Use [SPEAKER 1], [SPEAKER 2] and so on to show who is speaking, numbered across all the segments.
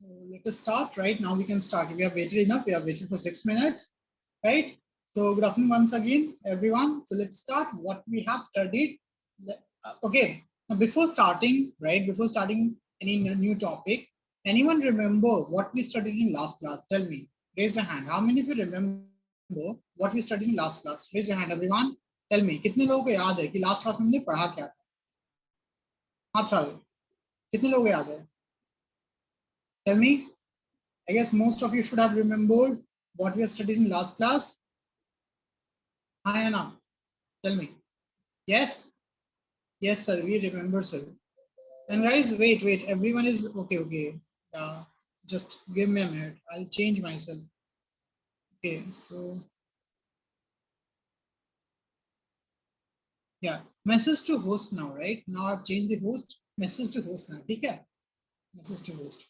[SPEAKER 1] Let us start. Right now we can start. We have waited enough. We have waited for 6 minutes. Right. So good afternoon once again, everyone. So let's start what we have studied. Okay. Now before starting, right? Before starting any new topic, anyone remember what we studied in last class? Tell me. Raise your hand. How many of you remember what we studied in last class? Raise your hand, everyone. Tell me. कितने लोगों को याद है कि last class में हमने पढ़ा क्या था? हाथ उठा लो. कितने लोगों को याद है? Tell me. I guess most of you should have remembered what we have studied in last class. Hi Anna, tell me. Yes? Yes, sir, we remember, sir. And guys, wait, everyone is okay. Just give me a minute. I'll change myself. Okay, so yeah, message to host now, right? Now I've changed the host. Message to host now. Okay? Message to host.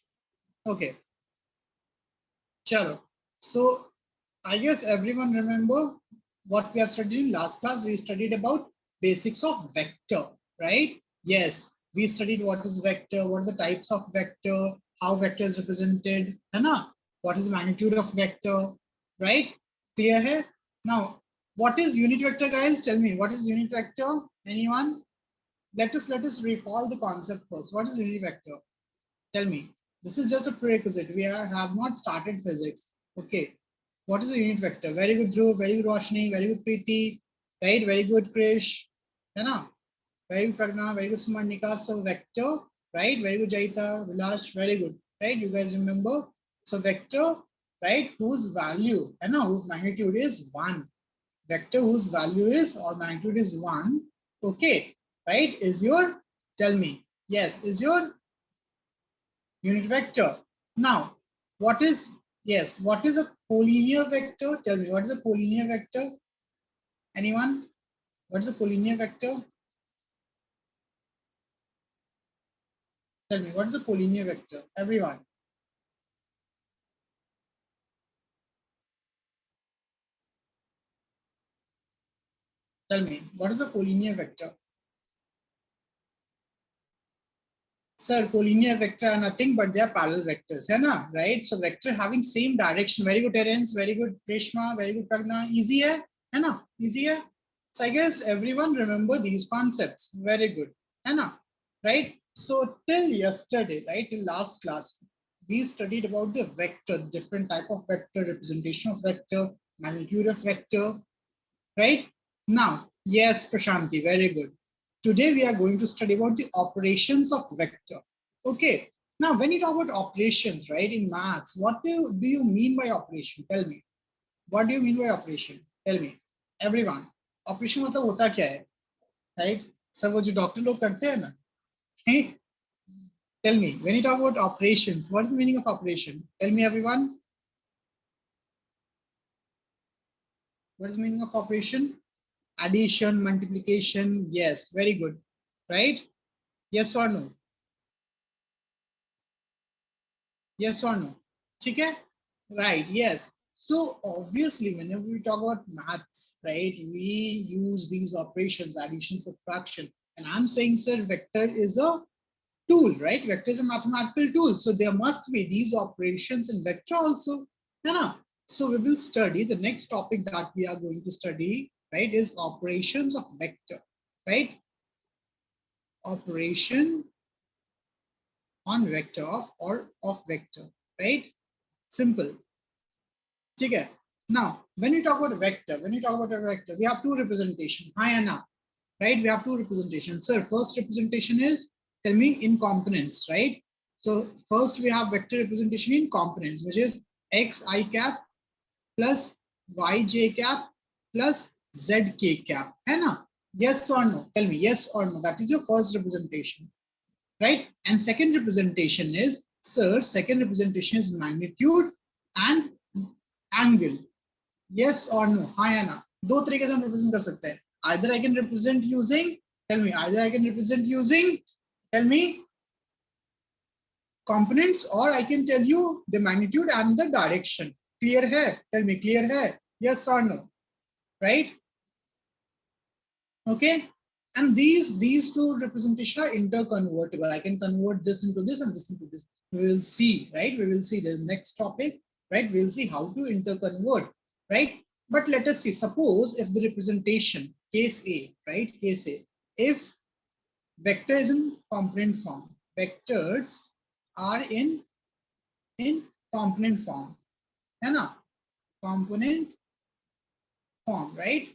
[SPEAKER 1] Okay. Chalo. So I guess everyone remember what we have studied in last class. We studied about basics of vector, right? Yes, we studied what is vector, what are the types of vector, how vector is represented, है what is the magnitude of vector, right? Clear here? Now, what is unit vector, guys? Tell me, what is unit vector? Anyone? Let us recall the concept first. What is unit vector? Tell me. This is just a prerequisite. We have not started physics. Okay. What is a unit vector? Very good, Dhruv. Very good, Roshni. Very good, Preeti. Right? Very good, Krish. Hai very good, Pragna. Very good, Sumanika. So, vector. Right? Very good, Jaita. Vilash. Very good. Right? You guys remember? So, vector. Right? Whose value, whose magnitude is 1. Vector whose value is or magnitude is 1. Okay. Right? Is your, tell me. Yes. Is your unit vector. Now, what is a collinear vector? Tell me, what is a collinear vector? Anyone? What is a collinear vector? Tell me, what is a collinear vector? Everyone. Tell me, what is a collinear vector? Sir, collinear vector are nothing but they are parallel vectors, right? So vector having same direction. Very good, Terence. Very good, Reshma. Very good, Pragna. Easy hai? Easy hai? So I guess everyone remember these concepts. Very good, right? So till yesterday, right, till last class, we studied about the vector, different type of vector, representation of vector, magnitude of vector, right? Now, yes, Prashanti, very good. Today we are going to study about the operations of vector. Okay. Now, when you talk about operations, right, in maths, what do you mean by operation? Tell me. What do you mean by operation? Tell me. Everyone. Operation मतलब होता क्या है? Right? Sir वो जो doctor लोग करते हैं ना, right? Tell me. When you talk about operations, what is the meaning of operation? Tell me, everyone. What is the meaning of operation? Addition, multiplication. Yes, very good. Right? Yes or no? Yes or no? Okay? Right, yes. So obviously, whenever we talk about maths, right, we use these operations, addition, subtraction. And I'm saying, sir, vector is a tool, right? Vector is a mathematical tool. So there must be these operations in vector also. So we will study the next topic that we are going to study, right, is operations of vector, right? Operation on vector or of vector, right? Simple. Okay. Now, when you talk about a vector, we have two representations. Hi, Anna. Right? We have two representations. Sir, first representation is, tell me, in components, right? So first we have vector representation in components, which is xi cap plus yj cap plus zk cap. है ना? Yes or no? Tell me, yes or no? That is your first representation, right? And second representation is, sir, second representation is magnitude and angle. Yes or no? हाँ या ना? दो तरीके से हम represent कर सकते हैं. Either I can represent using, tell me, either I can represent using, tell me, components, or I can tell you the magnitude and the direction. Clear hai? Tell me, clear hai? Yes or no? Right? Okay. And these two representation are interconvertible. I can convert this into this and this into this. We will see, right? We will see the next topic, right? We'll see how to interconvert, right? But let us see, suppose if the representation, case A, right? Case A, if vector is in component form, vectors are in component form, है ना? Component form, right?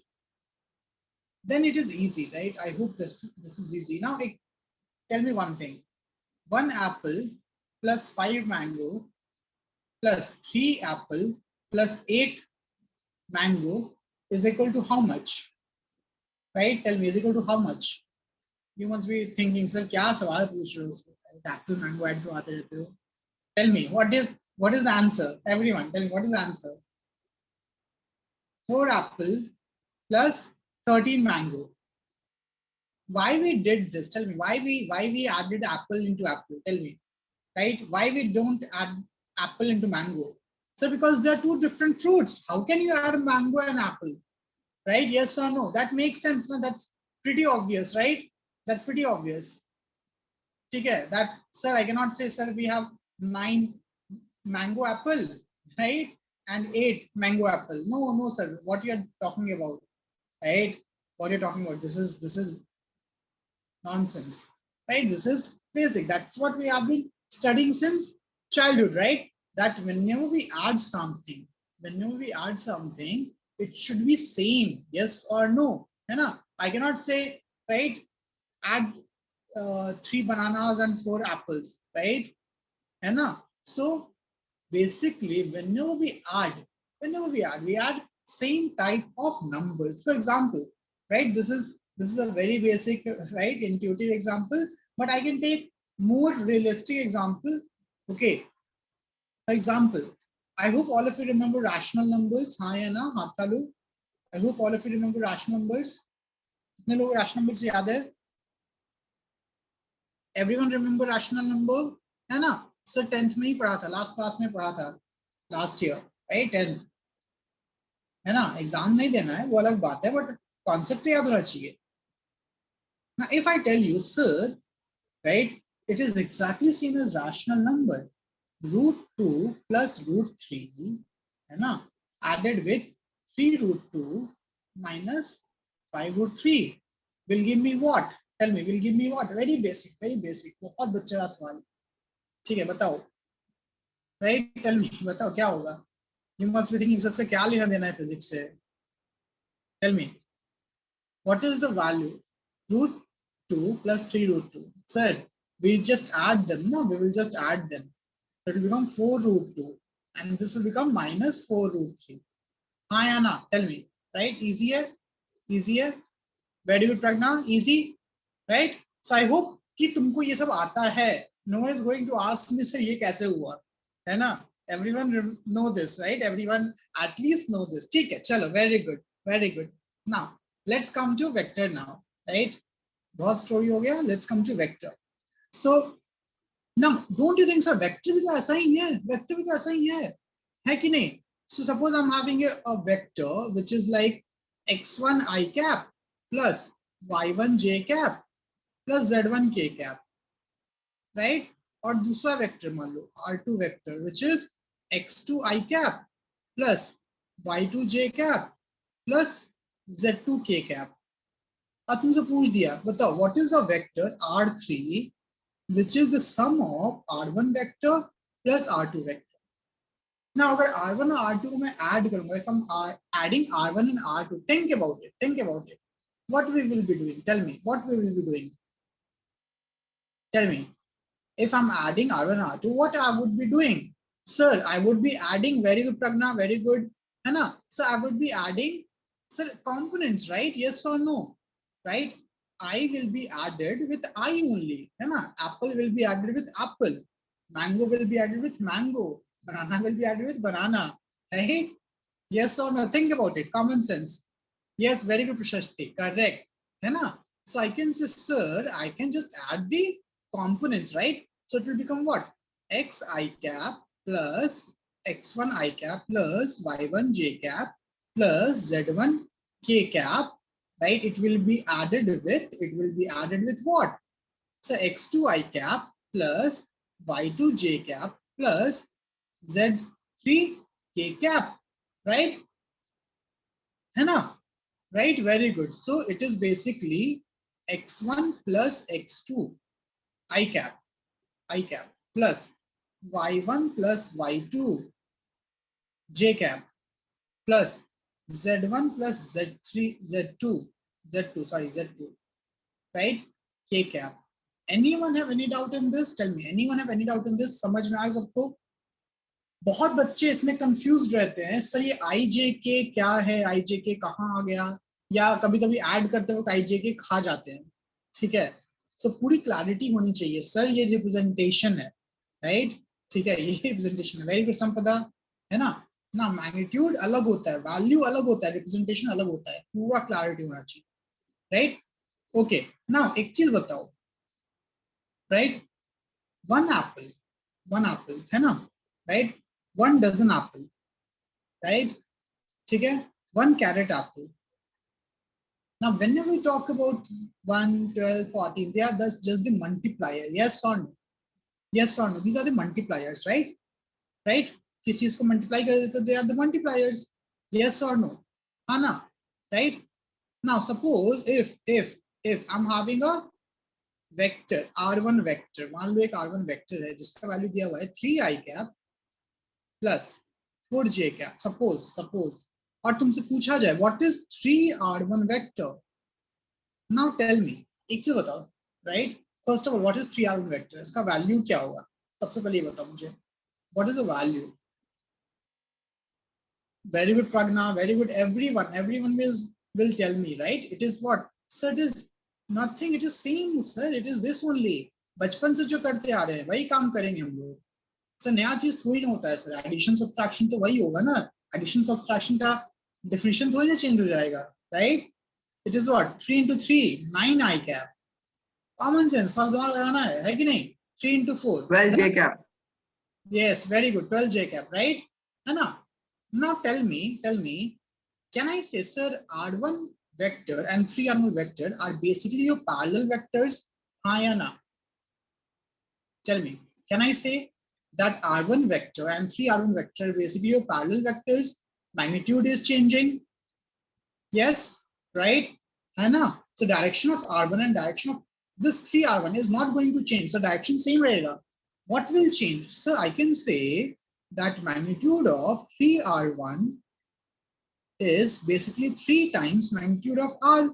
[SPEAKER 1] Then it is easy, right? I hope this is easy. Now, tell me one thing. 1 apple plus 5 mango plus 3 apple plus 8 mango is equal to how much? Right? Tell me, is equal to how much? You must be thinking, sir, क्या सवाल पूछ रहे हो? Apple, mango add to आते रहते हो. Tell me, what is the answer? Everyone, tell me, what is the answer? 4 apple plus 13 mango. Why we did this? Tell me, why we added apple into apple? Tell me, right? Why we don't add apple into mango? So because they are two different fruits. How can you add mango and apple? Right? Yes or no? That makes sense. No, that's pretty obvious, right? That's pretty obvious. Okay, that sir, I cannot say, sir, we have 9 mango apple, right? And 8 mango apple. No, no, sir. What you are talking about, right? What you're talking about? This is nonsense, right? This is basic. That's what we have been studying since childhood, right? That whenever we add something, it should be same, yes or no. I cannot say, right, add 3 bananas and 4 apples, right? So basically, we add same type of numbers. For example, right, this is a very basic, right, intuitive example, but I can take more realistic example. Okay, for example, I hope all of you remember rational numbers. हाँ या ना, हाथ तालू. I hope all of you remember rational numbers. कितने लोग rational numbers याद है? Everyone remember rational number, है ना? सर 10th में ही पढ़ा था, लास्ट क्लास में पढ़ा था, लास्ट ईयर, राइट? 10th, है ना? एग्जाम नहीं देना है, वो अलग बात है, बट कॉन्सेप्ट तो याद होना चाहिए. Now, if I tell you, sir, right, it is exactly same as rational number. Root 2 plus root 3, है ना? Added with 3 root 2 minus 5 root 3 will give me what? Tell me, will give me what? Very basic, very basic. बहुत बच्चे का सवाल. ठीक है, बताओ. Right? Tell me, बताओ क्या होगा? You must be thinking, sir, क्या लेना देना है फिजिक्स से? Tell me, what is the value? Root 2 plus 3 root 2. Sir, we just add them. No, we will just add them. So it will become 4 root 2. And this will become minus 4 root 3. हाँ या ना? Tell me. Right? Easier? Easier? Very good, Pragna. Easy? Right? So I hope कि तुमको ये सब आता है. No one is going to ask me, sir, ये कैसे हुआ? है ना? Everyone know this, right? Everyone at least know this. ठीक है, चलो, very good, very good. Now, let's come to vector now, right? बहुत story हो गया. Let's come to vector. So now, don't you think, sir, vector भी तो ऐसा ही है? Vector भी तो ऐसा ही है कि नहीं? So suppose I'm having a vector which is like x1 I cap plus y1 j cap plus z1 k cap, right? और दूसरा वेक्टर मान लो r2 vector which is x2 I cap plus y2 j cap plus z2 k cap. अब तुमसे पूछ दिया, बताओ, what is a vector r3 which is the sum of r1 vector plus r2 vector. Now, अगर r1 और r2 को मैं add करूंगा, if I'm adding r1 and r2, think about it. What we will be doing? Tell me, what we will be doing? Tell me. If I'm adding r1 and r2, what I would be doing? Sir, I would be adding, very good, Pragna, very good. है ना? So I would be adding, sir, components, right? Yes or no? Right? I will be added with I only. है ना? Apple will be added with apple. Mango will be added with mango. Banana will be added with banana. Right? Yes or no? Think about it. Common sense. Yes, very good, Prashasti. Correct. है ना? So I can say, sir, I can just add the components, right? So it will become what? X I cap plus x1 I cap plus y1 j cap plus z1 k cap right? It will be added with what? So x2 I cap plus y2 j cap plus z3 k cap, right? है ना? Right, very good. So it is basically x1 plus x2 I cap plus y1 plus y2 j cap plus z1 plus z3 z2 right, k cap. Anyone have any doubt in this? Tell me, anyone have any doubt in this? समझ में आ रहा सबको? बहुत बच्चे इसमें confuse रहते हैं, सर ये आई जे के क्या है, आई जे के कहाँ आ गया, या कभी कभी ऐड करते वक्त आई जे के खा जाते हैं, ठीक है? सो पूरी क्लैरिटी होनी चाहिए, सर ये रिप्रेजेंटेशन है, राइट? ठीक है, ये रिप्रेजेंटेशन है। वेरी गुड संपदा, है ना? ना मैग्नीट्यूड अलग होता है, वैल्यू अलग होता है, रिप्रेजेंटेशन अलग होता है, पूरा क्लैरिटी होना चाहिए, राइट? ओके, नाउ एक चीज बताओ, राइट? वन एप्पल है ना, right? One dozen apple, right? ठीक है, one carrot apple. Now whenever we talk about 1, 12, 14, they are just the multiplier, yes or no? Yes or no? These are the multipliers, right? Right? किस चीज को multiply कर देते, they are the multipliers, yes or no? हाँ ना, right? Now suppose if I'm having a vector r1 vector, मान लो एक r1 vector है जिसका वैल्यू दिया हुआ है 3i cap plus 4j cap, suppose और तुमसे पूछा जाए what is 3r1 vector, now tell me, एक चीज बताओ, right? First of all what is 3r1 vector, इसका वैल्यू क्या होगा? सबसे पहले ये बताओ मुझे, what is the value? Very good Pragya, very good, everyone will tell me, right? It is what? Sir, it is nothing, it is same sir, it is this only, बचपन से जो करते आ रहे हैं वही काम करेंगे हम लोग सर, नया चीज थोड़ी ना होता है सर, एडिशन सब्ट्रैक्शन तो वही होगा ना, एडिशन सब्ट्रैक्शन का डेफिनेशन थोड़ी ना चेंज हो जाएगा, right? It is what 3 into 3 9 I cap, common sense, थोड़ा दिमाग लगाना है कि नहीं? 3 into 4
[SPEAKER 2] 12 j cap,
[SPEAKER 1] yes, very good, 12 j cap, right? है ना? Now tell me, can I say sir r1 vector and 3r1 vector are basically your parallel vectors, हाँ या ना? Tell me, can I say that r1 vector and 3r1 vector basically your parallel vectors, magnitude is changing, yes, right? है ना? So direction of r1 and direction of this 3r1 is not going to change, so direction same रहेगा. What will change? So I can say that magnitude of 3r1 is basically 3 times magnitude of r,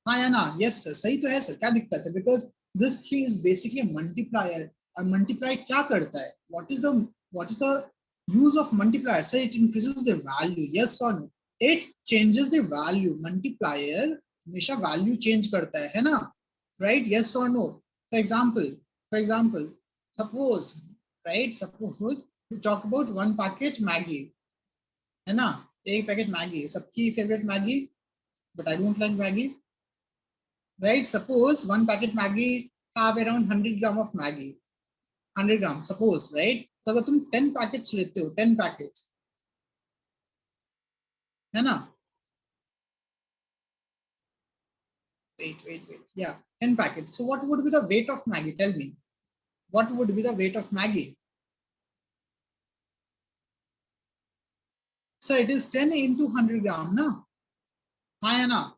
[SPEAKER 1] हाँ या ना? Yes sir, सही तो है sir, क्या दिक्कत है? Because this 3 is basically a multiplier, और multiply क्या करता है? What is the use of multiplier? Sir, it increases the value, yes or no? It changes the value. Multiplier हमेशा value change करता है ना? Right? Yes or no? For example, suppose, right? Suppose we talk about one packet Maggi, है ना? एक packet Maggi, सबकी favourite Maggi, but I don't like Maggi. Right? Suppose one packet Maggi have around 100 gram of Maggi. 100 gram, suppose, right? So अगर तुम 10 packets लेते हो, 10 packets, है ना? Wait. Yeah, 10 packets. So what would be the weight of Maggi? Tell me. What would be the weight of Maggi? So it is 10 into 100 gram, na? हाँ या ना?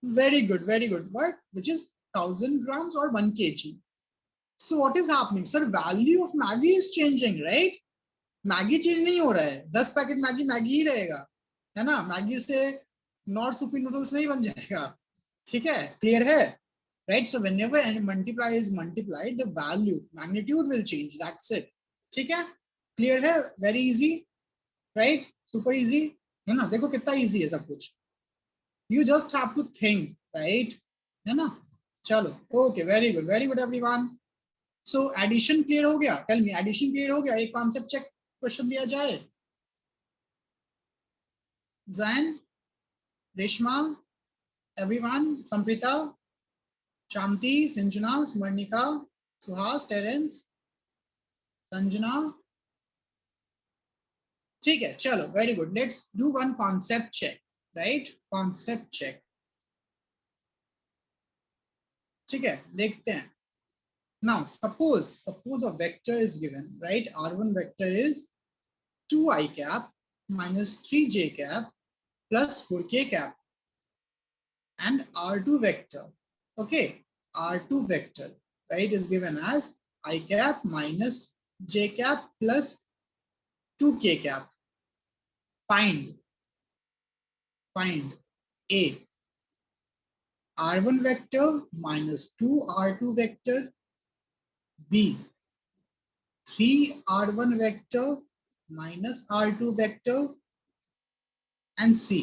[SPEAKER 1] Very good. What? Which is 1000 grams or 1 kg. So what is happening? Sir, value of Maggi is changing, right? Maggi change नहीं हो रहा है, 10 packet Maggi ही रहेगा, है ना? मैगी से नॉर्थ सुपी नूडल्स नहीं बन जाएगा, ठीक है? क्लियर है, right? So whenever any multiply is multiplied, the value magnitude will change, that's it, ठीक है? क्लियर है? Very easy, right? Super easy, है ना? देखो कितना इजी है सब कुछ, you just have to think, right? है ना? चलो, okay, very good everyone. So addition clear हो गया? टेल मी, एडिशन क्लियर हो गया? एक कॉन्सेप्ट चेक क्वेश्चन दिया जाए. Zain, Reshma, everyone, Samprita, Shanti, Sinjana, Smarnika, Suhas, Terence, Sanjana. ठीक है, चलो, very good. Let's do one concept check. Right, concept check. ठीक है, देखते हैं। Now suppose a vector is given, right, r1 vector is 2i cap minus 3j cap plus 4k cap, and r2 vector, okay, r2 vector, right, is given as I cap minus j cap plus 2k cap. Find a r1 vector minus 2 r2 vector, b 3 r1 vector minus r2 vector, and c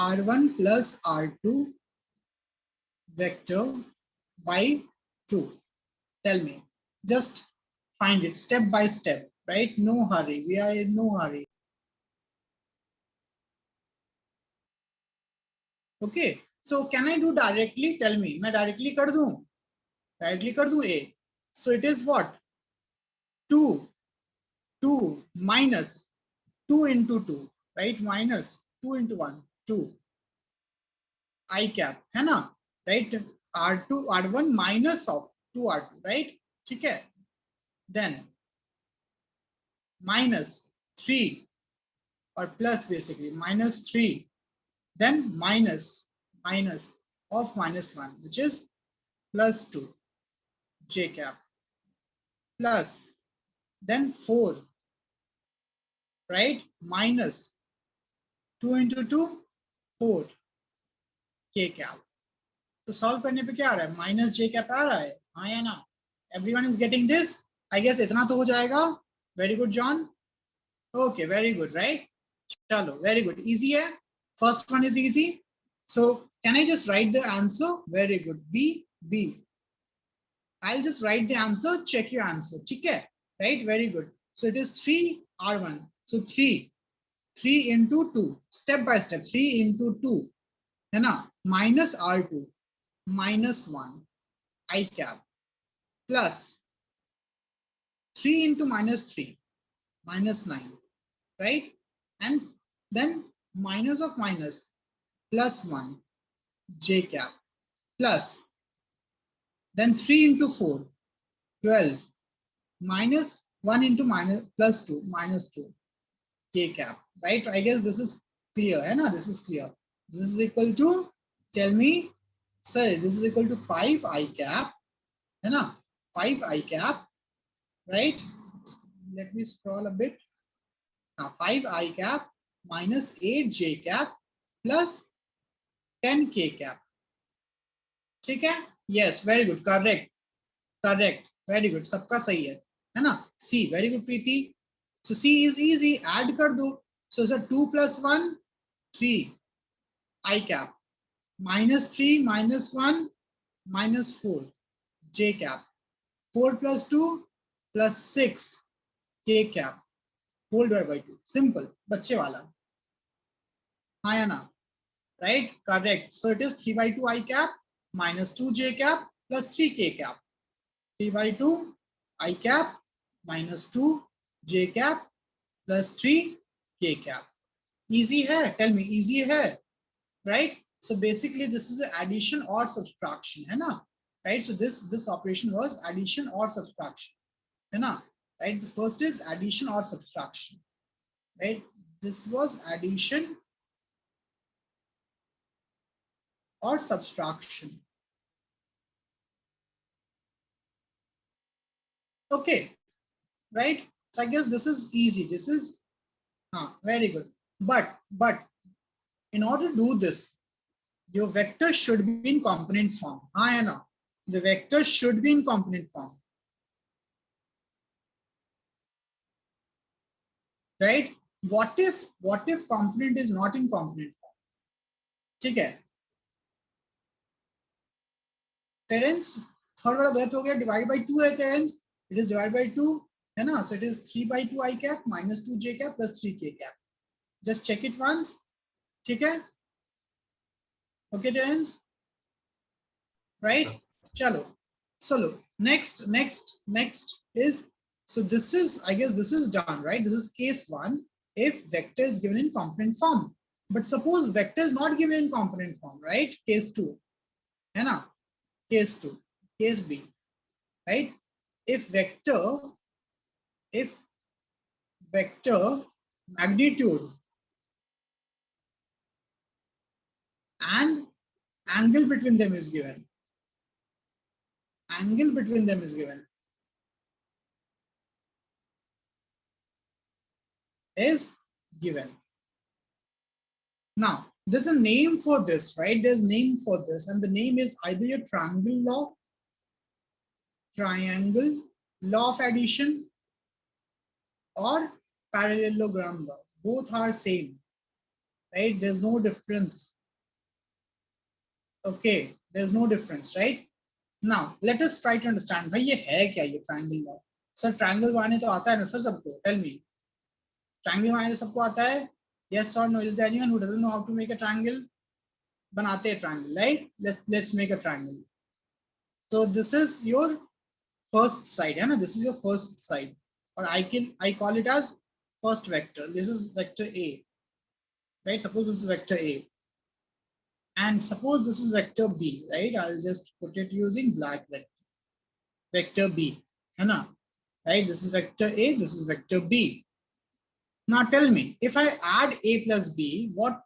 [SPEAKER 1] r1 plus r2 vector by 2. Tell me, just find it step by step, right? No hurry, we are in no hurry. Okay, so can I do directly? Tell me, मैं directly कर दूं? Directly कर दूं A. So it is what? 2 minus 2 into 2, right? Minus 2 into 1, 2 I cap, है ना? Right? R2 R1 minus of 2 R2, right? ठीक है? Then minus 3 or plus, basically minus 3, then minus of minus 1, which is plus 2 j cap, plus then 4, right, minus 2 into 2 4 k cap. तो solve करने पे क्या आ रहा है? माइनस जे cap आ रहा है, हाँ या ना? Everyone is getting this? I guess इतना तो हो जाएगा। Very good John, okay very good, right, चलो वेरी गुड, इजी है, first one is easy. So can I just write the answer? Very good, B I'll just write the answer, check your answer, ठीक है, right, very good. So it is 3r1, so 3 into 2, step by step, 3 into 2 है ना, minus r2 minus 1 I cap plus 3 into minus 3 minus 9, right, and then minus of minus plus 1 j cap plus then 3 into 4 12 minus 1 into minus plus 2 minus 2 k cap, right? I guess this is clear, hai na? This is clear. This is equal to, tell me, sir, this is equal to 5 I cap, hai na? 5 I cap, right? Let me scroll a bit. Now 5 I cap minus 8 j cap plus 10 k cap. ठीक है? Yes, very good, correct, very good, सबका सही है ना? C, very good Preeti. So C is easy, add कर दो. So sir 2 plus 1 3 I cap minus 3 minus 1 minus 4 j cap 4 plus 2 plus 6 k cap whole divided by 2. Simple, बच्चे वाला, हाँ या ना? Right, correct. So it is 3 by 2 I cap minus 2 j cap plus 3 k cap. 3 by 2 I cap minus 2 j cap plus 3 k cap. Easy hai? Tell me, easy hai, right? So basically this is addition or subtraction, hai na? Right? So this operation was addition or subtraction, hai na? Right? The first is addition or subtraction, right? This was addition or subtraction. Okay, right? So I guess this is easy. This is very good. But in order to do this, your vector should be in component form. हाँ या ना? The vector should be in component form, right? What if component is not in component form? ठीक है? Terence, third वाला गलत हो गया, divide by 2 है Terence, it is divided by 2 है ना? So it is 3 by 2 I cap minus 2 j cap plus 3 k cap. Just check it once, ठीक है? Okay Terence, right? Chalo. So look, next is, so this is, I guess this is done, right? This is case 1 if vector is given in component form. But suppose vector is not given in component form, right? Case 2, है ना? Case 2, case B, right? If vector magnitude and angle between them is given, angle between them is given, is given. Now, there's a name for this, right? There's a name for this, and the name is either your triangle law of addition, or parallelogram law. Both are same, right? There's no difference. Okay, there's no difference, right? Now, let us try to understand. भाई ये है क्या ये triangle law? Sir, triangle बनाने तो आता है ना sir सबको? Tell me. Triangle बनाने तो सबको आता है? Yes or no? Is there anyone who doesn't know how to make a triangle? बनाते हैं triangle, right? Let's make a triangle. So this is your first side, है ना? This is your first side, or I call it as first vector. This is vector A, right? Suppose this is vector A, and suppose this is vector B, right? I'll just put it using black vector. Vector B, है ना? Right? This is vector A. This is vector B. Now tell me, if I add A plus B, what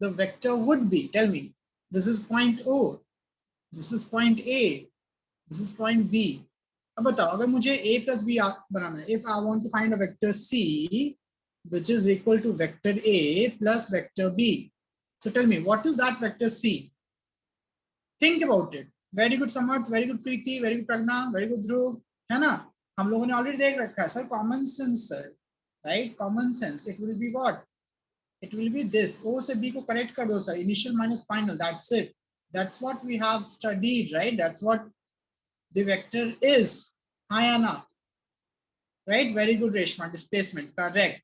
[SPEAKER 1] the vector would be? Tell me. This is point O. This is point A. This is point B. अब बताओ अगर मुझे A plus B बनाना है, if I want to find a vector C which is equal to vector A plus vector B, so tell me what is that vector C? Think about it. Very good Samarth, very good Preeti, very good Pragna, very good Dhruv, है ना? हम लोगों ने already देख रखा है sir. Common sense sir, right? Common sense. It will be what? It will be this. O से B को correct कर दो sir. Initial minus final. That's it. That's what we have studied, right? That's what the vector is. Hi Anna. Right? Very good Reshma. Displacement. Correct.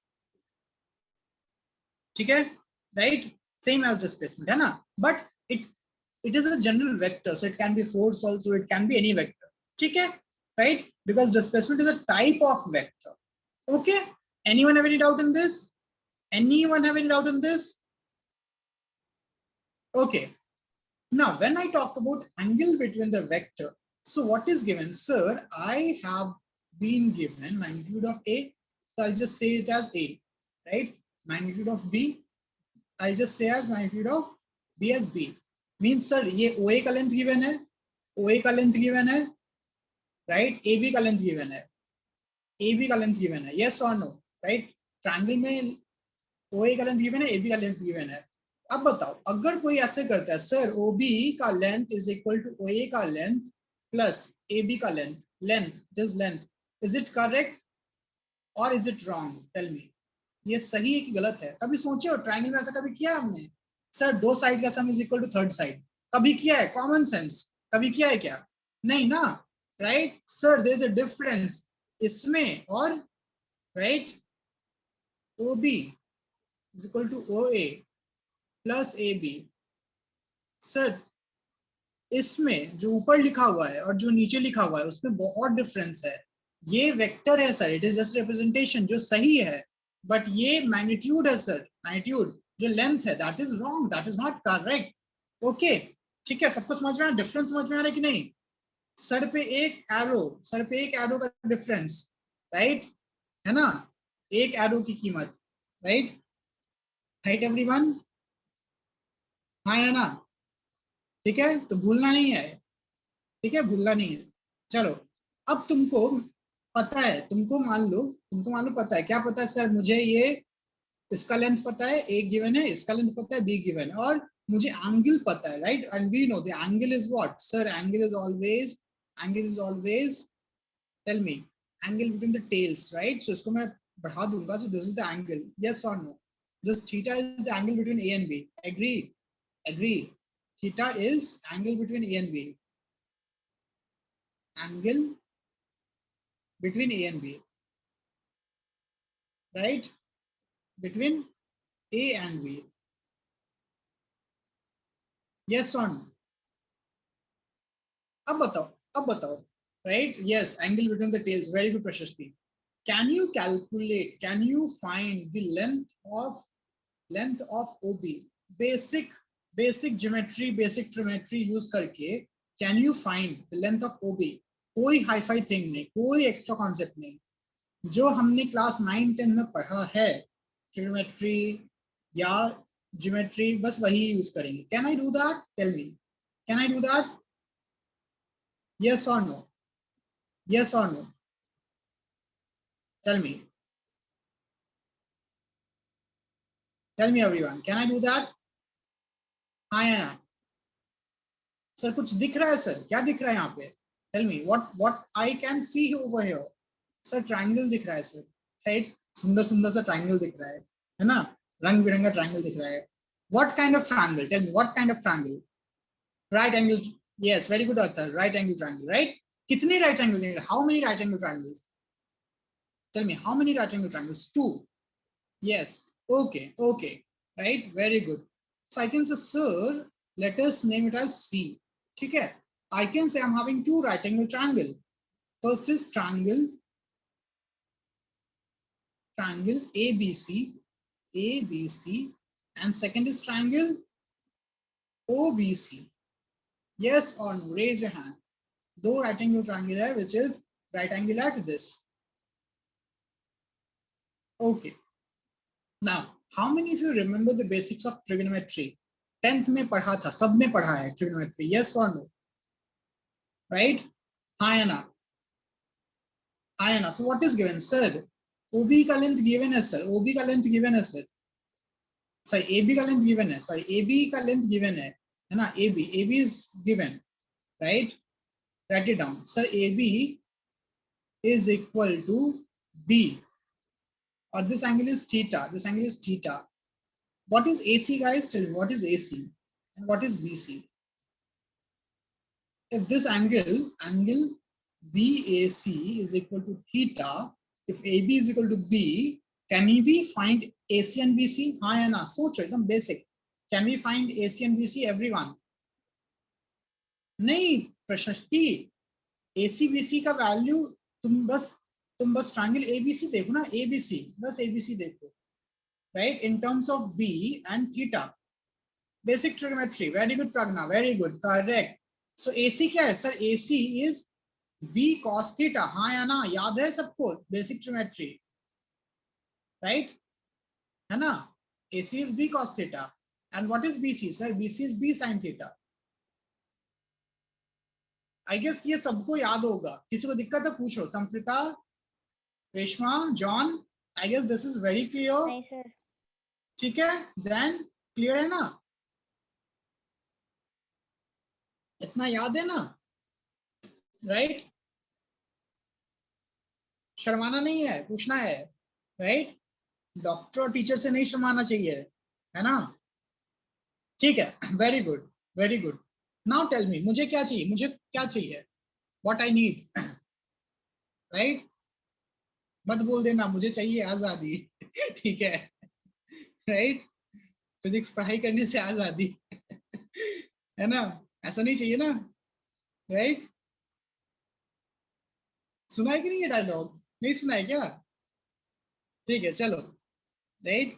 [SPEAKER 1] ठीक है? Right? Same as displacement, है ना? But it is a general vector, so it can be force also, it can be any vector. ठीक है? Right? Because displacement is a type of vector. Okay? Anyone have any doubt in this? Anyone have any doubt in this? Okay. Now, when I talk about angle between the vector, so what is given? Sir, I have been given magnitude of A, so I'll just say it as A, right? Magnitude of B, I'll just say as magnitude of B as B. Means sir, ये OA का length given है, OA का length given है, right? AB का length given है, AB का length given है, yes or no, right? Triangle में OA का length given है, AB का length given है. अब बताओ अगर कोई ऐसे करता है सर OB का length is equal to OA का लेंथ प्लस AB का length, this length, is it correct और is it wrong? Tell me, ये सही है कि गलत है? कभी सोचे हो ट्रायंगल में ऐसा कभी किया है हमने? सर दो साइड का sum is equal to third side, कभी किया है? कॉमन सेंस कभी किया है क्या? नहीं ना, right? Sir there is a difference इसमें और, right? OB is equal to OA plus AB. Sir इसमें जो ऊपर लिखा हुआ है और जो नीचे लिखा हुआ है उसमें बहुत डिफरेंस है. ये वेक्टर है sir, it is just representation जो सही है, बट ये मैग्नीट्यूड है सर, मैग्नीट्यूड जो लेंथ है that is wrong, that is not correct. Okay, ठीक है? सबको समझ में आ रहा है? डिफरेंस समझ में आ रहा है कि नहीं? सर पे एक एरो का डिफरेंस, राइट? है ना? एक एरो की कीमत, राइट? Right everyone? हाँ है ना? ठीक है, तो भूलना नहीं है, ठीक है? भूलना नहीं है. चलो, अब तुमको पता है, तुमको मान लो पता है, क्या पता है सर? मुझे ये इसका लेंथ पता है, एक गिवन है, इसका लेंथ पता है, बी गिवन है, और मुझे एंगल पता है, right? And we know the angle is what sir? Angle is always tell me, angle between the tails, right? So इसको मैं बढ़ा दूंगा, so this is the angle, yes और no? This theta is the angle between A and B. Agree? Theta is angle between A and B, angle between A and B, right? Between A and B. Yes or no? अब बताओ, right? Yes, angle between the tails. Very good, Prashasti. Can you calculate? Can you find the length of length of O B, basic geometry, basic trigonometry use करके can you find the length of O B? कोई hifi thing नहीं, कोई extra concept नहीं, जो हमने class 9-10 में पढ़ा है ट्रिमेट्री या ज्योमेट्री, बस वही यूज करेंगे. Can I do that? Tell me, can I do that? Yes और नो? यस और no? Tell me, tell me everyone, can I do that? हाँ या ना? सर कुछ दिख रहा है सर? क्या दिख रहा है यहाँ पे? Tell me what I can see over here. Sir triangle दिख रहा है सर, राइट? सुंदर सुंदर सा ट्रायंगल दिख रहा है ना? रंग बिरंगा ट्रायंगल दिख रहा है. What kind of triangle? Tell me what kind of triangle? Right angle. Yes, very good Arthur, right angle triangle, right? कितने right angle need? How many right angle triangles? Tell me how many right angle triangles? Two. Yes. Okay. Okay. Right. Very good. So I can say, sir, let us name it as C. ठीक है? I can say I'm having two right angle triangle. First is triangle ABC, and second is triangle OBC. Yes or no? Raise your hand. दो right angle triangle है, which is right angle at this. Okay. Now, how many of you remember the basics of trigonometry? 10th में पढ़ा था, सबने पढ़ा है trigonometry. Yes or no? Right? हाँ या ना? हाँ या ना? So what is given, sir? OB का लेंथ given है sir. OB का लेंथ given है sir. Sorry, AB का लेंथ given है. Sorry, AB का लेंथ given है ना? AB is given, right? Write it down. Sir, AB is equal to B, or this angle is theta. This angle is theta. What is AC, guys? Tell me, what is AC and what is BC? If this angle BAC is equal to theta, if AB is equal to B, can we find AC and BC? हाँ या ना? सोचो, एकदम basic. Can we find AC and BC, everyone? नहीं प्रशस्ति, AC BC का value तुम बस ट्रायंगल ABC देखो ना, ABC, बस ABC देखो, right? In terms of B and theta. Basic trigonometry. Very good, Pragna. Very good. Correct. So AC क्या है sir? AC is B cos theta. हाँ या ना? याद है सबको? Basic trigonometry, right? है ना? AC is B cos theta. And what is BC, sir? BC is B sin theta. I guess ये सबको याद होगा. किसी को दिक्कत है पूछो. Sampritha, Reshma, John. I guess this is very clear.
[SPEAKER 2] नहीं सर.
[SPEAKER 1] ठीक है? Zen, clear है ना? इतना याद है ना? Right? शर्माना नहीं है, पूछना है, राइट? डॉक्टर और टीचर से नहीं शर्माना चाहिए, है ना? ठीक है, very good, very good. Now tell me, मुझे क्या चाहिए? मुझे क्या चाहिए? What I need, right? मत बोल देना मुझे चाहिए आजादी. ठीक है, राइट? फिजिक्स पढ़ाई करने से आजादी. है ना? ऐसा नहीं चाहिए ना, राइट? सुना है कि नहीं ये डायलॉग? नहीं सुना है क्या? ठीक है, चलो, राइट?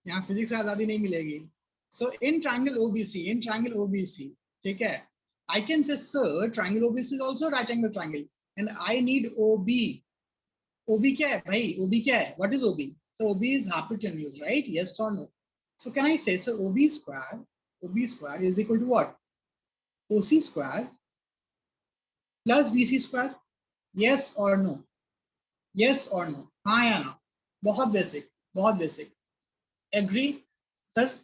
[SPEAKER 1] यहाँ फिजिक्स से आजादी नहीं मिलेगी. So in triangle OBC, ठीक है? I can say, sir, triangle OBC is also right angle triangle, and I need OB. OB क्या है भाई? OB क्या है? What is OB? So OB is hypotenuse, right? Yes or no? So can I say, so OB square is equal to what? OC square plus BC square. Yes or no? Yes or no? हाँ या ना? बहुत basic, बहुत basic. Agree? Sir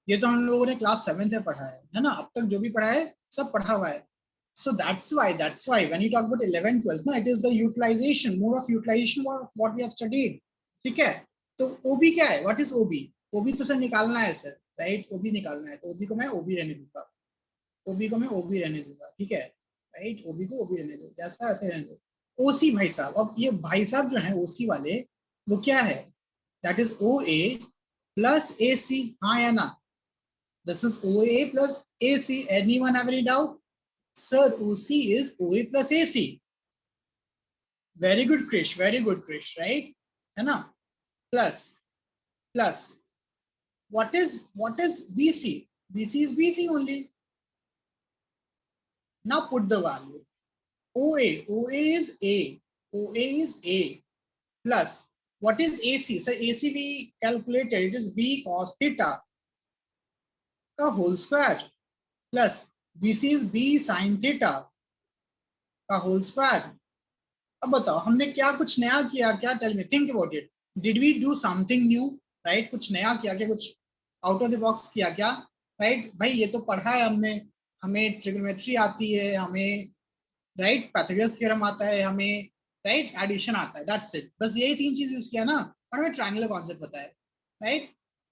[SPEAKER 1] ये तो हम लोगों ने क्लास 7 से पढ़ा है ना? अब तक जो भी पढ़ा है सब पढ़ा हुआ है. So that's why when you talk about 11th 12th, ना, it is the utilization, mode of utilization of what we have studied. ठीक है? तो OB क्या है? What is OB? OB तो सर निकालना है सर, राइट? OB निकालना है, तो OB को मैं OB रहने दूंगा, OB को मैं OB रहने दूंगा, ठीक है? राइट? OB को OB रहने दो, जैसा ऐसे रहने दो. OC भाई साहब, अब ये भाई साहब जो है OC वाले, वो क्या है? That is OA plus AC. हाँ या ना? This is OA plus AC. Anyone have any doubt? Sir, OC is OA plus AC. Very good, Krish. Very good, Krish. Right? है ना? Plus. what is BC? BC is BC only. Now put the value. OA is A. OA is A plus what is AC? So AC we calculated, it is B cos theta का whole square plus BC is B sin theta का whole square. अब बताओ हमने क्या कुछ नया किया क्या? Tell me, think about it. Did we do something new? Right, कुछ नया किया क्या? कुछ आउट ऑफ द बॉक्स किया क्या? राइट भाई, ये तो पढ़ा है हमने. हमें ट्रिग्नोमेट्री आती है, हमें राइट पाइथागोरस थ्योरम आता है, हमें राइट एडिशन आता है. That's it. बस यही तीन चीज यूज किया ना, और हमें ट्रायंगुलर कॉन्सेप्ट पता है. राइट,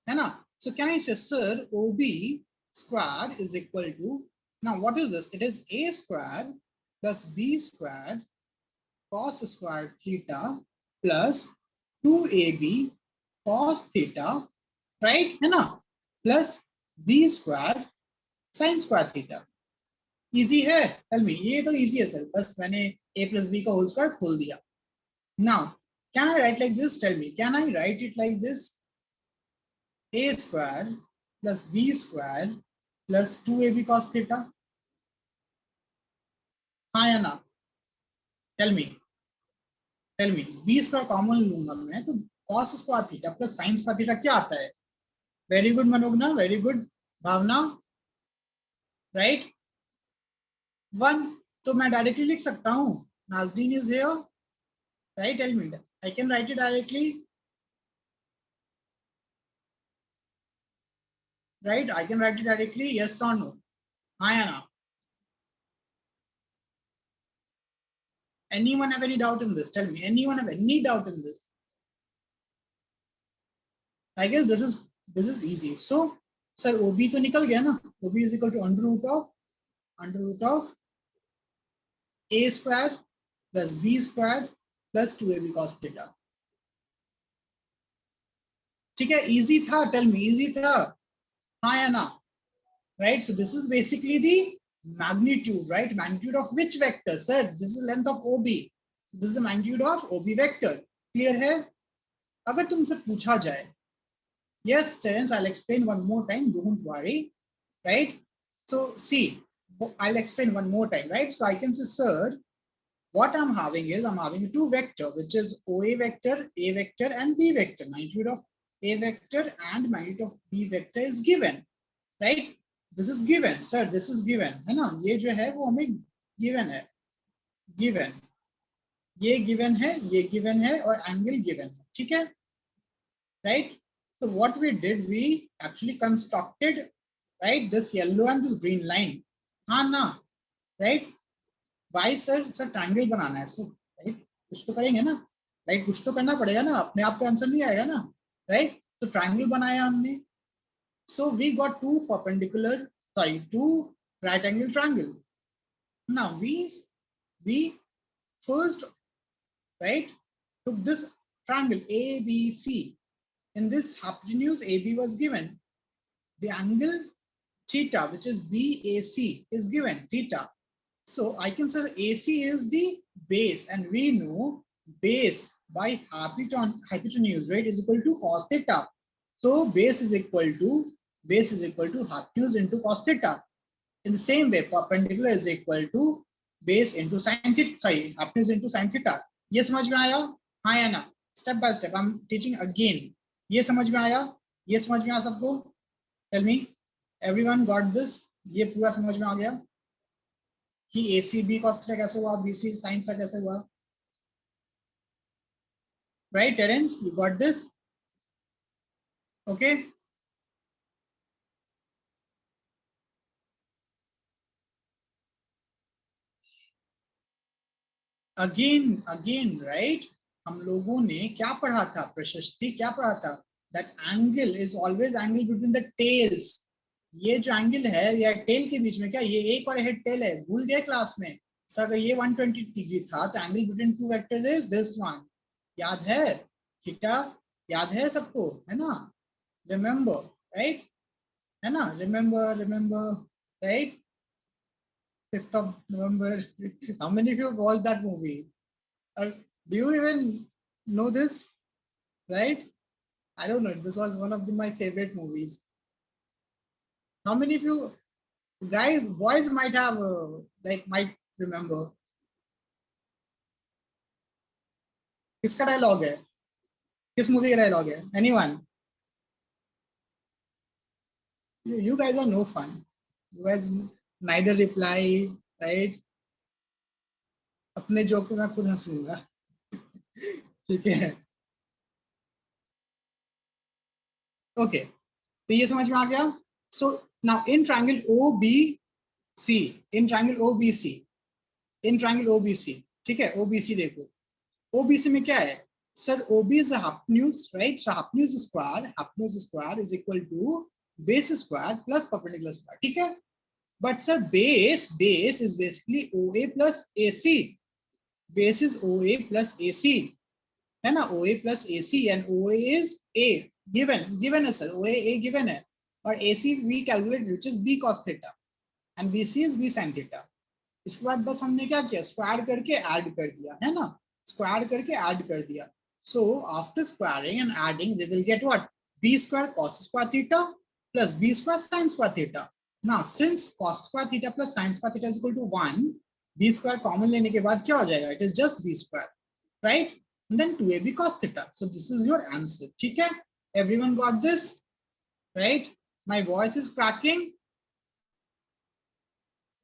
[SPEAKER 1] है ना? सो कैन आई से sir OB square is equal to, now what is this? It is A square plus B square cos square theta plus 2AB cos theta, right, है ना, plus B square sin square theta. Easy है? Tell me. ये तो easy है sir, बस मैंने A plus B का whole square खोल दिया. Now can I write like this? Tell me, can I write it like this? A square plus B square plus 2AB cos theta. हाँ या ना? Tell me, tell me. B square common लूंगा मैं, तो cos square theta plus sin square theta क्या आता है? Very good Manogna, very good Bhavana. Right, 1. तो मैं डायरेक्टली लिख सकता हूँ. Nazreen is here. Right, tell me, I can write it directly. Right, I can write it directly. Yes और नो? हाँ या ना? Anyone have any doubt in this? Tell me, anyone have any doubt in this? I guess this is easy. So sir, OB तो निकल गया ना. OB is equal to under root of A square plus B square plus 2AB cos theta. ठीक है, easy था. Tell me, easy था? हाँ या ना? Right, so this is basically the magnitude, right? Magnitude of which vector? Sir, this is length of OB. So this is the magnitude of OB vector. Clear है? अगर तुमसे पूछा जाए, yes, Terence, I'll explain one more time. Don't worry, right? So see, I'll explain one more time, right? So I can say, sir, what I'm having is I'm having two vector, which is OA vector, A vector, and B vector. Magnitude of A vector and magnitude of B vector is given, right? This is given, sir. This is given, है ना? ये जो है वो हमें given है, given. ये given है, ये given है, और angle given है, ठीक है? Right? So what we did, we actually constructed, right, this yellow and this green line. हाँ ना? Right? Why sir? Sir, triangle बनाना है sir. Right? कुछ तो करेंगे ना? Right? कुछ तो करना पड़ेगा ना? अपने आप का आंसर नहीं आएगा ना? Right? So triangle बनाया हमने. So we got two right angle triangle. Now we first, right, took this triangle ABC. In this hypotenuse AB was given. The angle theta, which is BAC, is given theta. So I can say AC is the base, and we know base by hypotenuse, right, is equal to cos theta. So base is equal to hypotenuse into cos theta. In the same way, perpendicular is equal to base into sin theta. Sorry, hypotenuse into sin theta. ये समझ में आया? हाँ या ना? Step by step, I'm teaching again. ये समझ में आया? ये समझ में आया सबको? Tell me, everyone got this? ये पूरा समझ में आ गया कि ACB cos theta कैसे हुआ, BC sin theta कैसे हुआ? Right, Terence, you got this? Okay. Again, right? हम लोगों ने क्या पढ़ा था? प्रशस्ति क्या पढ़ा था? That angle is always angle between the tails. ये जो एंगल है या टेल के बीच में, क्या ये एक और हेड टेल है? भूल गए क्लास में? सर अगर ये 120 डिग्री था तो angle between two vectors is this one. याद है? थीटा याद है सबको, है ना? Remember, right? है ना? Remember, right? 5th of November. How many of you watched that movie? Or do you even know this? Right? I don't know. This was one of my favorite movies. How many of you guys, boys might have might remember? किसका dialogue है? किस movie का dialogue है? Anyone? You guys are no fun. You guys neither reply, right? अपने joke पे मैं खुद हंस लूंगा. ठीक है. Okay. तो ये समझ में आ गया. So now in triangle OBC, in triangle OBC, in triangle OBC, ठीक है, OBC देखो. OBC में क्या है? Sir, OB is a hypotenuse, right? So hypotenuse square is equal to base square plus perpendicular square. ठीक है? But sir, base is basically OA plus AC. Base is OA plus AC. है ना? OA plus AC and OA is A. Given है sir. OA A given है. और AC we calculate which is B cos theta. And BC is B sin theta. इसके बाद बस हमने क्या किया? स्क्वायर करके ऐड कर दिया, है ना? स्क्वायर करके ऐड कर दिया. So after squaring and adding, we will get what? B square cos square theta plus B square sin square theta. Now since cos square theta plus sin square theta is equal to 1, B square common लेने के बाद क्या हो जाएगा? It is just B square, right? And then 2AB cos theta. So this is your answer. ठीक है? Everyone got this, right? My voice is cracking,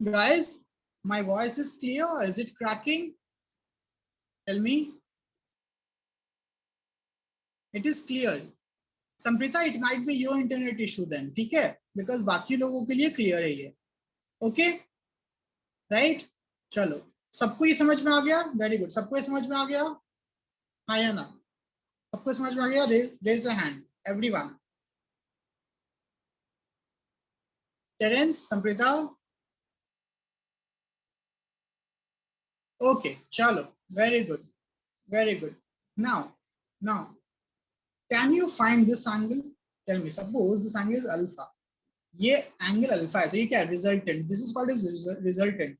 [SPEAKER 1] guys. My voice is clear. Is it cracking? Tell me. It is clear. Samprita, it might be your internet issue then. ठीक है? Because बाकी लोगों के लिए clear है ये. Okay? Right? चलो. सबको ये समझ में आ गया? Very good. सबको ये समझ में आ गया? हाँ या ना? सबको समझ में आ गया? Raise your hand. Everyone. Terence, Samprita. Okay. चलो. Very good. Very good. Now, can you find this angle? Tell me. Suppose this angle is alpha. ये angle alpha है, तो ये क्या है? Resultant. This is called as resultant.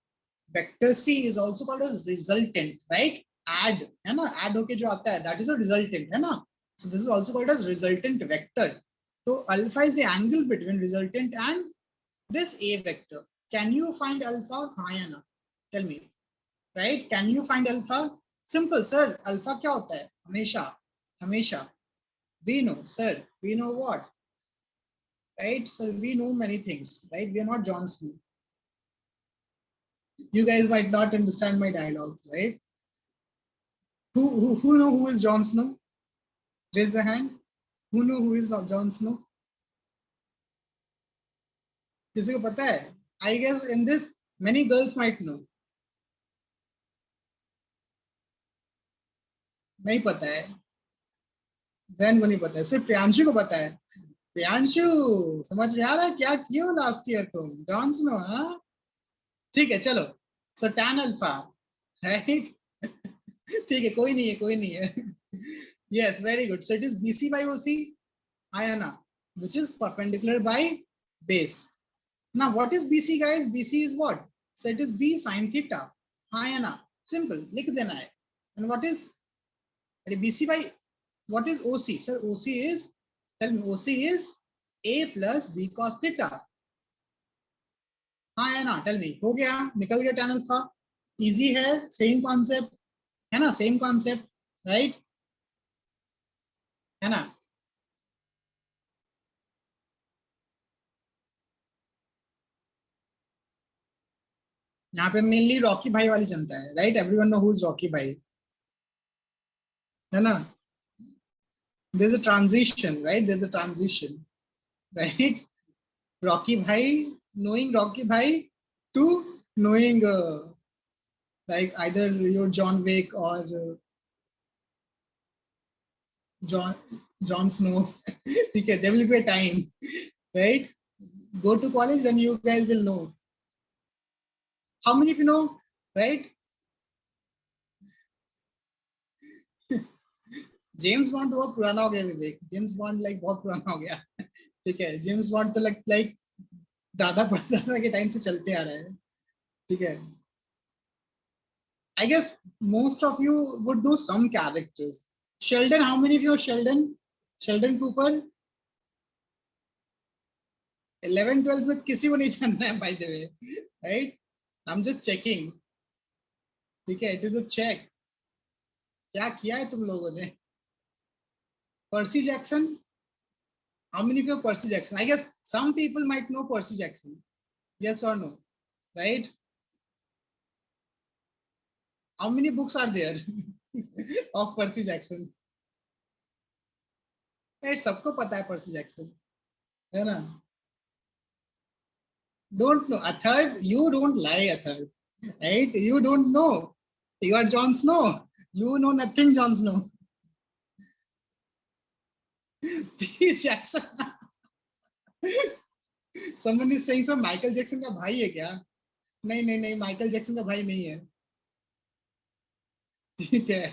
[SPEAKER 1] Vector C is also called as resultant, right? Add, है ना? Add होके जो आता है, that is a resultant, है ना? So this is also called as resultant vector. So alpha is the angle between resultant and this A vector. Can you find alpha? हाँ या ना? Tell me. Right? Can you find alpha? Simple, sir. Alpha क्या होता है? हमेशा. We know, sir. We know what? Right? So we know many things, right? We are not Jon Snow. You guys might not understand my dialogues, right? Who know who is Jon Snow? Raise a hand. Who know who is Jon Snow? किसी को पता है? I guess in this many girls might know. नहीं पता है. जैन को नहीं पता है. सिर्फ प्रियांशु को पता है. प्रियांशु, समझ में आ रहा है क्या किया लास्ट ईयर तुम? जॉन स्नो, हाँ? ठीक है, चलो. So tan alpha, right? ठीक है, कोई नहीं है. Yes, very good. So it is BC by OC, Ayana, which is perpendicular by base. Now what is BC, guys? BC is what? So it is B sin theta, Ayana. Simple, लिख देना है. And what is BC by, what is OC? Sir, OC is, tell me, OC is A plus B cos theta. हाँ है ना? Tell me. हो गया? निकल गया tan अल्फा. इजी है, सेम कॉन्सेप्ट है ना? Same concept, right? है ना? यहाँ पे मेनली रॉकी भाई वाली जनता है, right? Everyone know who is Rocky भाई, है ना? There is a transition, right? There is a transition, right? Rocky भाई, knowing रॉकी भाई to knowing like either your John Wick or John Snow. ठीक है, there will be a time, right? Go to college, then you guys will know. How many of you know, right? James bond बहुत पुराना हो गया विवेक. James bond like बहुत पुराना हो गया. ठीक है, जेम्स बॉन्ड तो लाइक दादा परदादा के टाइम से चलते आ रहा है. ठीक है. I guess most of you would know some characters. Sheldon, how many of you are Sheldon? Sheldon Cooper 11th 12th में किसी को नहीं जानना है by the way, right? I am just checking, ठीक है, इट इज अ चेक। क्या किया है तुम लोगों ने? Percy Jackson, how many of Percy Jackson? I guess some people might know Percy Jackson, yes or no, right? How many books are there of Percy Jackson? Right, सबको पता है Percy Jackson, है ना? Don't know a third, you don't lie a third, right? You don't know, you are Jon Snow, you know nothing, Jon Snow. Please Jackson, someone is saying so Michael Jackson का भाई है क्या? नहीं नहीं नहीं, Michael Jackson का भाई नहीं है, ठीक है।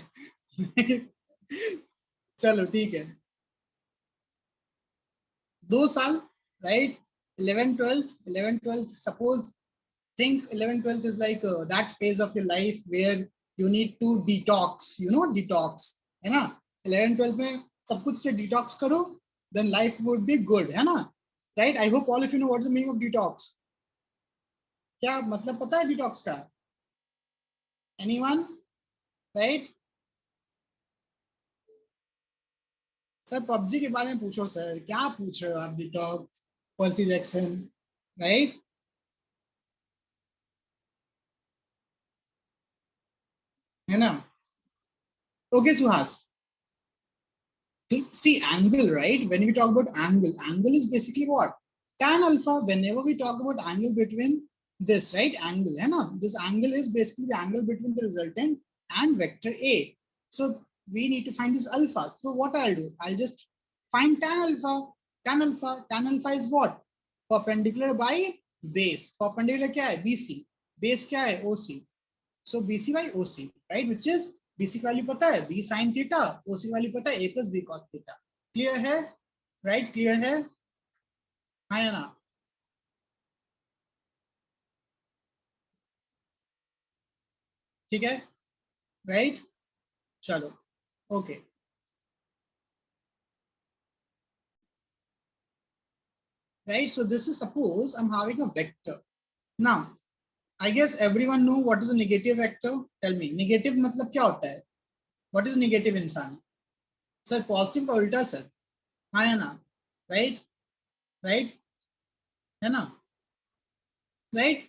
[SPEAKER 1] चलो ठीक है, 2 साल, right? 11th 12th suppose, think 11th 12th is like that phase of your life where you need to detox, you know, detox, है ना? 11th 12th में सब कुछ से detox करो, then life would be good, है ना? Right? I hope all of you know what's the meaning of detox. क्या मतलब पता है detox का? Anyone? Right? सर पबजी के बारे में पूछो सर, क्या पूछ रहे हो आप? Detox, Percy Jackson, right? है ना? Okay Suhas, see angle, right? When we talk about angle, angle is basically what? Tan alpha. Whenever we talk about angle between this, right? Angle, है ना? This angle is basically the angle between the resultant and vector A. So we need to find this alpha. So what I'll do? I'll just find tan alpha. Tan alpha. Tan alpha is what? Perpendicular by base. Perpendicular क्या है? BC. Base क्या है? OC. So BC by OC, right? Which is BC value पता है? B sin theta, OC value पता है? A plus B cos theta. Clear है? Right, clear है? हाँ या ना? ठीक है, राइट? चलो, okay, right? So this is suppose I'm having a vector. Now, I guess everyone know what is a negative vector. Tell me, negative मतलब क्या होता है? What is negative इंसान? सर पॉजिटिव का उल्टा सर, हाँ या ना? राइट, राइट, है ना? Right?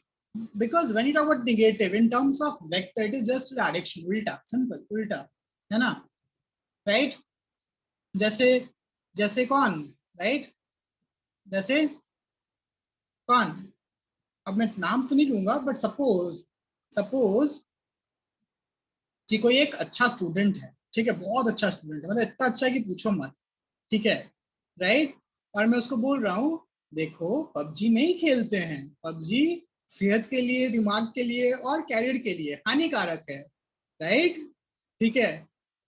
[SPEAKER 1] Because when you talk about negative in terms of vector, it is just direction, ulta, simple, ulta, है ना? Right? जैसे जैसे कौन, right? जैसे कौन? अब मैं नाम तो नहीं लूंगा, बट सपोज सपोज कि कोई एक अच्छा स्टूडेंट है, ठीक है, बहुत अच्छा स्टूडेंट है, मतलब इतना अच्छा है कि पूछो मत, ठीक है, राइट? और मैं उसको बोल रहा हूँ, देखो पबजी नहीं खेलते हैं, पबजी सेहत के लिए, दिमाग के लिए और कैरियर के लिए हानिकारक है, राइट? ठीक है,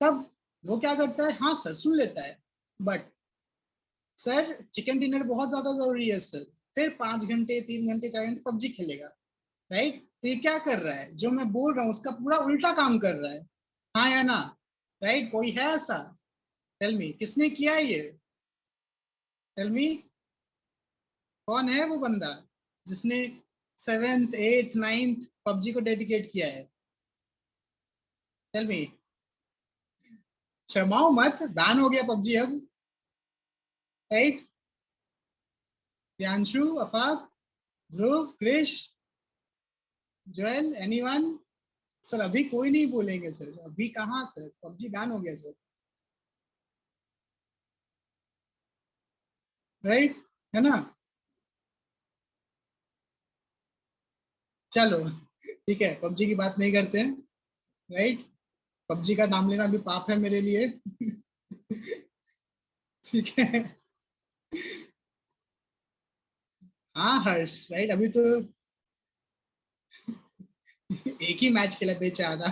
[SPEAKER 1] तब वो क्या करता है? हाँ सर, सुन लेता है, बट सर चिकन डिनर बहुत ज्यादा जरूरी है सर, फिर 5 घंटे 3 घंटे 4 घंटे पबजी खेलेगा, राइट? तो ये क्या कर रहा है? जो मैं बोल रहा हूँ उसका पूरा उल्टा काम कर रहा है, हाँ या ना? राइट? कोई है ऐसा? टेल मी, किसने किया है ये? टेल मी, कौन है वो बंदा जिसने 7th 8th 9th पबजी को डेडिकेट किया है? टेल मी, शर्माओ मत, बैन हो गया पबजी अब, राइट? प्रियांशु, अफाक, ध्रुव, क्रिश, जोएल, एनीवन? सर अभी कोई नहीं बोलेंगे सर, अभी कहाँ सर, पबजी बैन हो गया सर, राइट, है ना? चलो ठीक है, पबजी की बात नहीं करते हैं, राइट? पबजी का नाम लेना भी पाप है मेरे लिए। ठीक है, हाँ हर्ष, राइट? अभी तो एक ही मैच खेला बेचारा,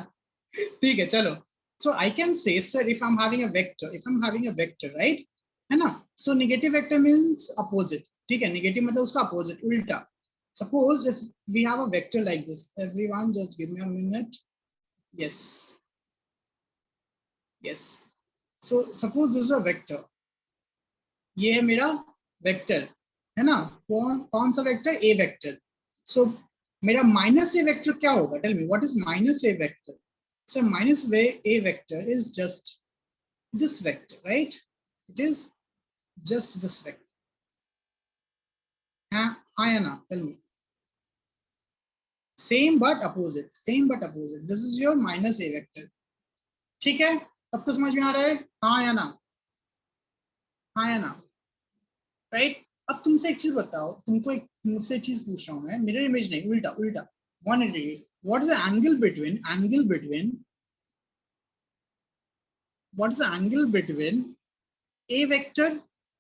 [SPEAKER 1] ठीक है, चलो। So I can say sir if I am having a vector, if I am having a vector, right, है ना? So negative vector means opposite, ठीक है, नेगेटिव मतलब उसका अपोजिट, उल्टा। Suppose if we have a vector like this, everyone just give me a minute, yes, yes, so suppose this is a vector, ये है मेरा वेक्टर, है ना, कौन सा वेक्टर, ए वेक्टर। सो मेरा माइनस ए वेक्टर क्या होगा, tell me what is minus A vector. Sir minus A vector is just this vector, right, it is just this vector. हाँ या ना, tell me. Same but opposite, same but opposite, this is your minus A vector. ठीक है, सबको समझ में आ रहा है, हाँ या ना, हाँ या ना, राइट। अब तुमसे एक चीज बताओ, तुमको एक मुझसे एक चीज पूछ रहा हूँ मैं, मिरर इमेज नहीं, उल्टा उल्टा 180। What is the angle between what is the angle between a vector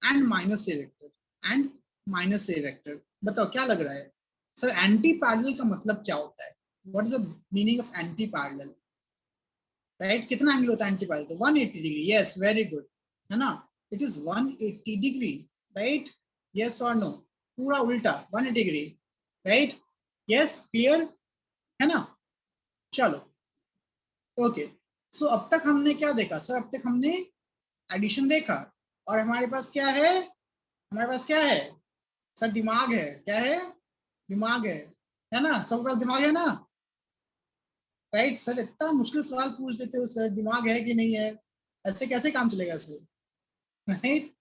[SPEAKER 1] and minus a vector and minus a vector? बताओ क्या लग रहा है सर, एंटी पैरेलल का मतलब क्या होता है, what is the meaning of anti parallel, right. कितना एंगल होता है एंटी पैरेलल, तो 180 डिग्री, यस वेरी गुड, है ना, it is 180 degree, right, yes और नो, पूरा उल्टा 180 डिग्री, राइट, यस क्लियर, है ना। चलो ओके, सो अब तक हमने क्या देखा सर, अब तक हमने एडिशन देखा, और हमारे पास क्या है, हमारे पास क्या है सर, दिमाग है, क्या है, दिमाग है ना, सबके पास दिमाग है ना, राइट। सर इतना मुश्किल सवाल पूछ देते हो सर, दिमाग है कि नहीं है, ऐसे कैसे काम चलेगा सर, राइट,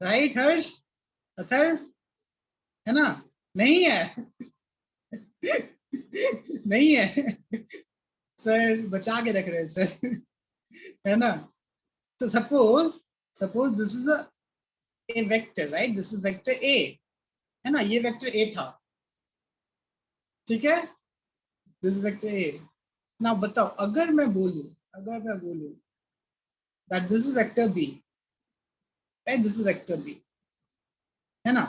[SPEAKER 1] राइट हर्ष, अथर्व, है ना, नहीं है नहीं है सर, बचा के रख रहे हैं सर है ना। तो suppose suppose this is A vector, right, this is vector A, है ना, ये वेक्टर ए था, ठीक है, दिस वेक्टर ए। ना बताओ, अगर मैं बोलूं that this is vector B, right, this is vector B, है ना,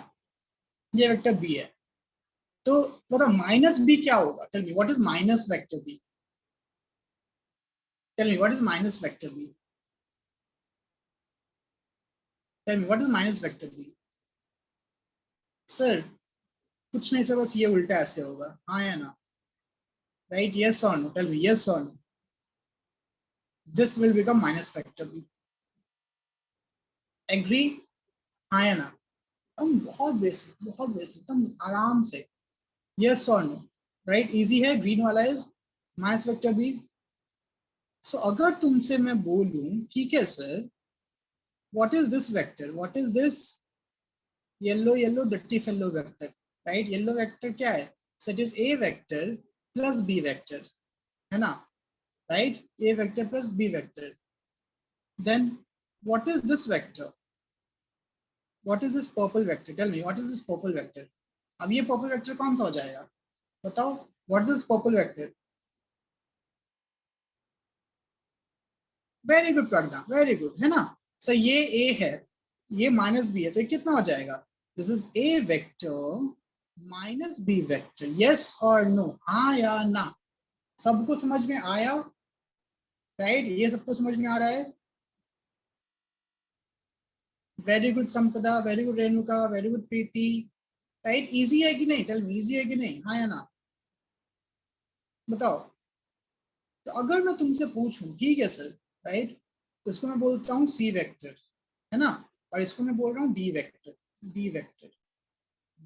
[SPEAKER 1] ये वेक्टर बी है, तो बताओ माइनस बी क्या होगा, tell me what is minus vector B, tell me what is minus vector B, tell me what is minus vector B. Sir कुछ नहीं सर, बस ये उल्टा ऐसे होगा, हाँ या ना, राइट, यस और नो, टेल मी यस और no, this will become minus vector B, agree, हाँ या ना, हम बहुत बेसिक तुम आराम से, यस और नो, राइट, इजी है, ग्रीन वाला is minus vector B. So अगर तुमसे मैं बोलूं, ठीक है sir, what is this vector, what is this yellow डट्टी fellow vector, right, yellow vector क्या है, so it is A vector plus B vector, है ना, right, A vector plus B vector, then what is this vector, what is this purple vector, tell me what is this purple vector. अब ये purple vector कौन सा हो जाएगा, बताओ, what is this purple vector, very good Pragya, very good, है ना। Sir ये ए है, ये माइनस बी है, तो कितना हो जाएगा, this is A vector minus B vector, yes और नो, हाँ या ना, सबको समझ में आया, राइट, ये सबको समझ में आ रहा है, very good Sampada, very good Renuka, very good Preeti, right, easy है कि नहीं, टेल मी इजी है कि नहीं, हाँ या ना, बताओ। तो अगर मैं तुमसे पूछूं, ठीक है सर, राइट, तो इसको मैं बोलता हूँ सी वेक्टर, है ना, और इसको मैं बोल रहा हूँ D vector, D vector,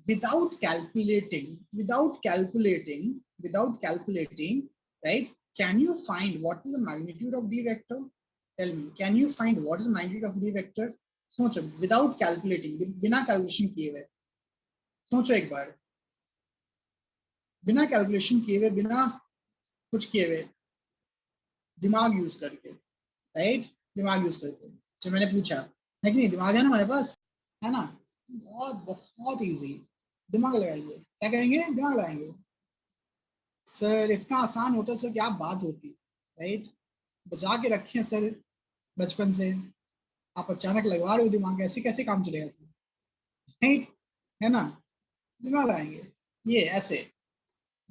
[SPEAKER 1] without calculating, without calculating, without calculating, right, can you find what is the magnitude of d vector, tell me, can you find what is the magnitude of d vector, सोचो, without calculating, बिना calculation किए हुए, सोचो एक बार, बिना calculation किए हुए, बिना कुछ किए हुए, दिमाग यूज करके, राइट, दिमाग यूज करके, जो मैंने पूछा है कि नहीं, दिमाग है ना हमारे पास, है ना, बहुत बहुत इजी, दिमाग लगाइए, क्या करेंगे, दिमाग लगाएंगे, सर इतना आसान होता सर, क्या बात होती, राइट, बचा के रखे सर बचपन से, आप अचानक लगवा रहे हो दिमाग, ऐसे कैसे काम चलेगा सर, राइट, है ना, दिमाग लगाएंगे, ये ऐसे,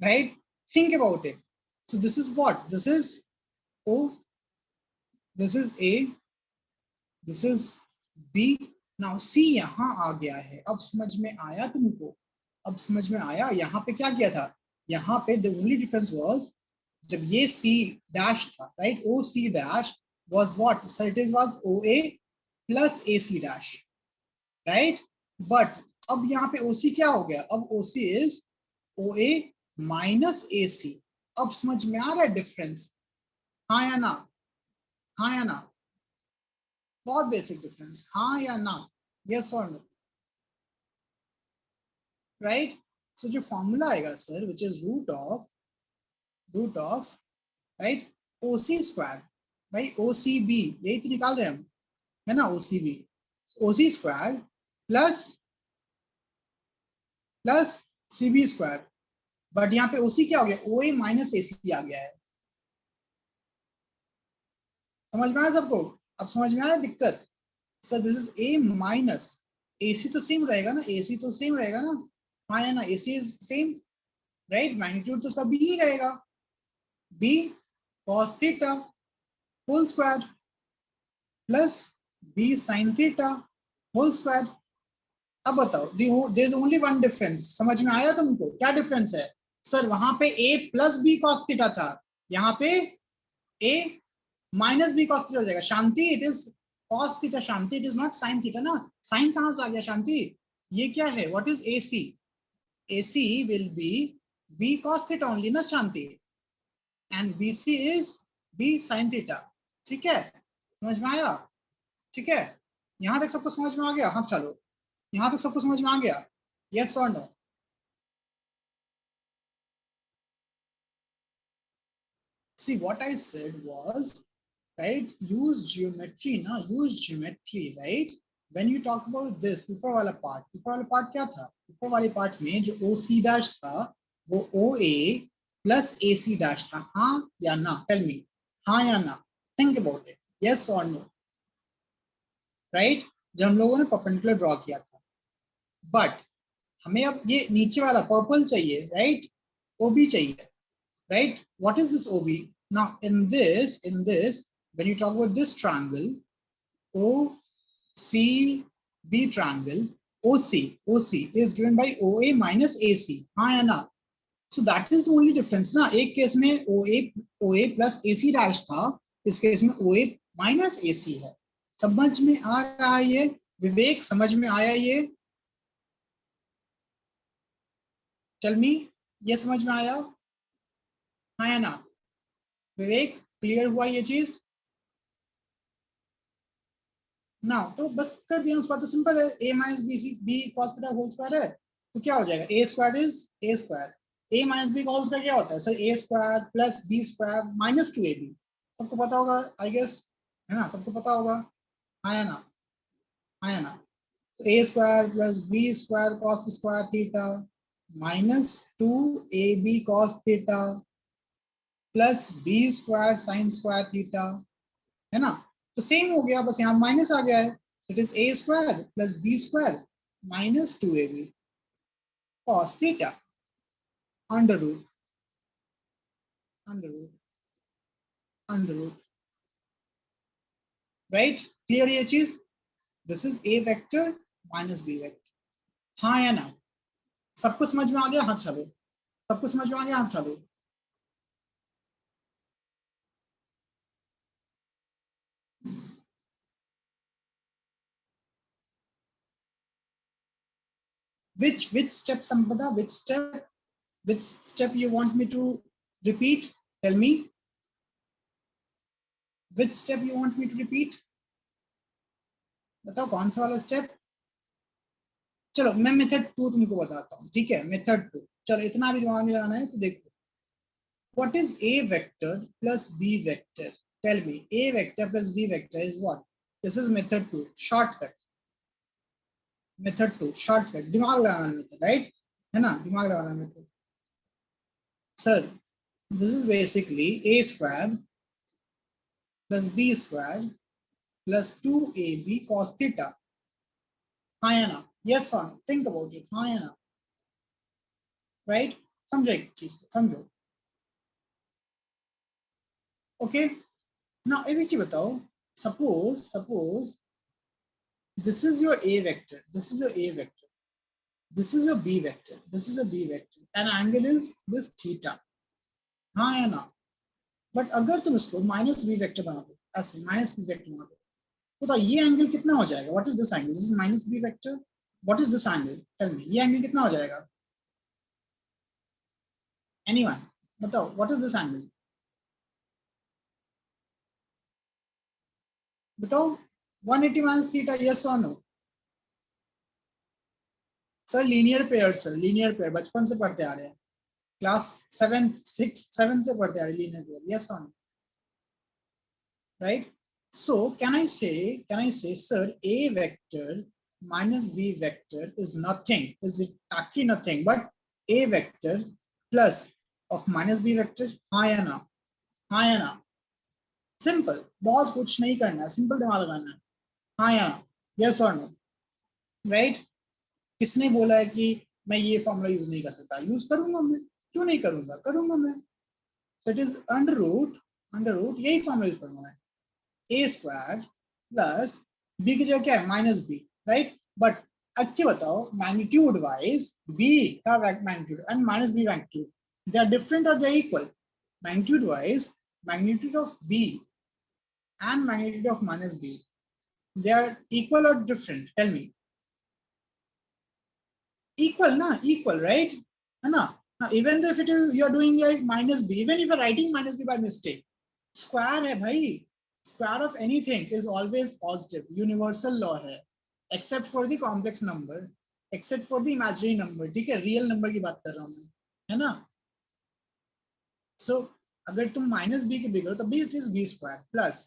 [SPEAKER 1] right, think about it, so this is what, this is O, this is A, this is B, now see यहाँ आ गया है, अब समझ में आया तुमको, अब समझ में आया, यहाँ पे क्या किया था, यहाँ पे द ओनली डिफरेंस वाज, जब ये सी डैश था, right, O C dash was what, sir it is was O A plus A C dash, right. But अब यहाँ पे ओसी क्या हो गया, अब ओसी is O A minus A सी। अब समझ में आ रहा है डिफरेंस, हाँ या ना, हाँ या ना, बहुत बेसिक डिफरेंस, हाँ या ना, यस और नो, राइट। सो जो फॉर्मूला आएगा sir which is root of right OC square भाई ओ सी बी, यही तो निकाल रहे हैं हम, है ना, O C B, O C square plus plus C B square. But यहाँ पे ओसी क्या हो गया, ओ ए माइनस ए सी आ गया है। समझ में आया सबको, अब समझ में आ रहा है दिक्कत, sir this is A minus A C, तो सेम रहेगा ना, ए सी तो सेम रहेगा ना, हाँ या ना, A C is same, right, magnitude तो उसका बी ही रहेगा, B cos theta whole square plus B sin theta whole square. अब बताओ, there is only one difference, समझ में आया तुमको, क्या डिफरेंस है, सर वहां पे a plus B cos theta था, यहाँ पे a minus B cos theta हो जाएगा, Shanti it is cos theta, Shanti it is not sin theta ना, sin कहां से आ गया शांति, ये क्या है, what is ac, ac will be b cos theta only ना Shanti, and bc is b sin theta, ठीक है, समझ में आया, ठीक है, यहां तक सबको समझ में आ गया, हाँ चलो, यहां तक सबको समझ में आ गया, यस और no. See, what I said was, right, use geometry, right? When you talk about this, ऊपर वाला पार्ट क्या था? ऊपर वाले पार्ट में जो OC डैश था, वो OA प्लस AC डैश था, हाँ या ना? Tell me, हाँ या ना? Think about it, yes or no, right? जब हम लोगों ने परपेंडिकुलर ड्रॉ किया था, बट हमें अब ये नीचे वाला पर्पल चाहिए, राइट? OB चाहिए, right? What is this OB? Now, in this, when you talk about this triangle, OCB triangle, OC is given by OA minus AC. हाँ या ना? So that is the only difference ना. एक case में OA plus AC dash था, इस case में OA minus AC है. समझ में आ रहा है ये? विवेक समझ में आया ये? Tell me, ये समझ में आया? हाँ या ना? विवेक क्लियर हुआ ये चीज ना? तो बस कर दिया, उसका तो सिंपल है, a minus B C B cos theta whole square है, तो क्या हो जाएगा, a square is a square, a minus B का होल स्क्वायर क्या होता है sir, a square plus B square minus 2ab, सबको पता होगा आई गेस, है ना, सबको पता होगा, हाँ या ना, हाँ या ना, तो a square plus B square cos square theta minus 2ab cos theta plus B square sine square theta, है ना, तो सेम हो गया, बस यहाँ माइनस आ गया है, it is a square plus B square minus 2ab cos theta under root under root under root, right? Clear ये चीज, this is a vector minus b vector, हाँ या ना, सबको समझ में आ गया, हाँ चलो, सबको समझ में आ गया, हाँ चलो, which step Sampada, which step you want me to repeat, tell me, which step you want me to repeat, बताओ कौन सा वाला स्टेप, चलो मैं मेथड 2 तुमको बताता हूँ, ठीक है, मेथड 2, चलो इतना भी दिमाग में लगाना है तो देखो, what is a vector plus b vector, tell me, a vector plus b vector is what, this is method 2 shortcut, method 2 shortcut, दिमाग लगाना मेथड, राइट, है ना, दिमाग लगाना method, sir this is basically a square plus b square plus 2ab cos theta, हाँ या ना, yes or no, think about it, हाँ या ना, राइट, समझो एक चीज को, समझो, ओके, ना एक चीज बताओ, suppose this is your a vector, this is your a vector, this is your b vector, this is your b vector, and angle is this theta, हाँ या ना, बट अगर तुम इसको माइनस बी वेक्टर बना दो, ऐसे माइनस बी वेक्टर बना दो, तो ये एंगल कितना हो जाएगा? What is this angle? This is minus B vector. What is this angle? Tell me, ये एंगल कितना हो जाएगा? एनीवन बताओ, व्हाट इज दिस एंगल? बताओ. 180 माइनस थीटा, यस और no? Sir linear pair, sir linear pair बचपन से पढ़ते आ रहे हैं, क्लास 7 6 7 से पढ़ते आ रहे हैं लीनियर पेयर, यस और no? Right? So can I say, sir, A vector minus B vector is nothing, is it actually nothing but A vector plus of minus B vector? हाँ या ना? हाँ या ना? सिंपल, बहुत कुछ नहीं करना है, सिंपल दिमाग लगाना है. हाँ या यस और नो? राइट? किसने बोला है कि मैं ये फॉर्मूला यूज नहीं कर सकता? यूज करूंगा मैं, क्यों नहीं करूंगा? करूंगा मैं. इट इज अंडर रूट यही फॉर्मूला यूज करूंगा मैं. ए स्क्वायर प्लस बी की जगह क्या है? Minus B, right? बट अच्छे बताओ, मैग्नीट्यूड वाइज बी का magnitude and minus B magnitude, they are different और they are equal? Magnitude wise magnitude of B and magnitude of minus b, they are equal or different? Tell me. Equal na, equal, right? है ना? Now even though if it is you are doing like minus b, even if you are writing minus b by mistake, square है भाई, square of anything is always positive, universal law है, except for the complex number, except for the imaginary number. ठीक है, real number की बात कर रहा हूँ मैं, है ना? So अगर तुम minus b के बिगड़ो तो b it is b square plus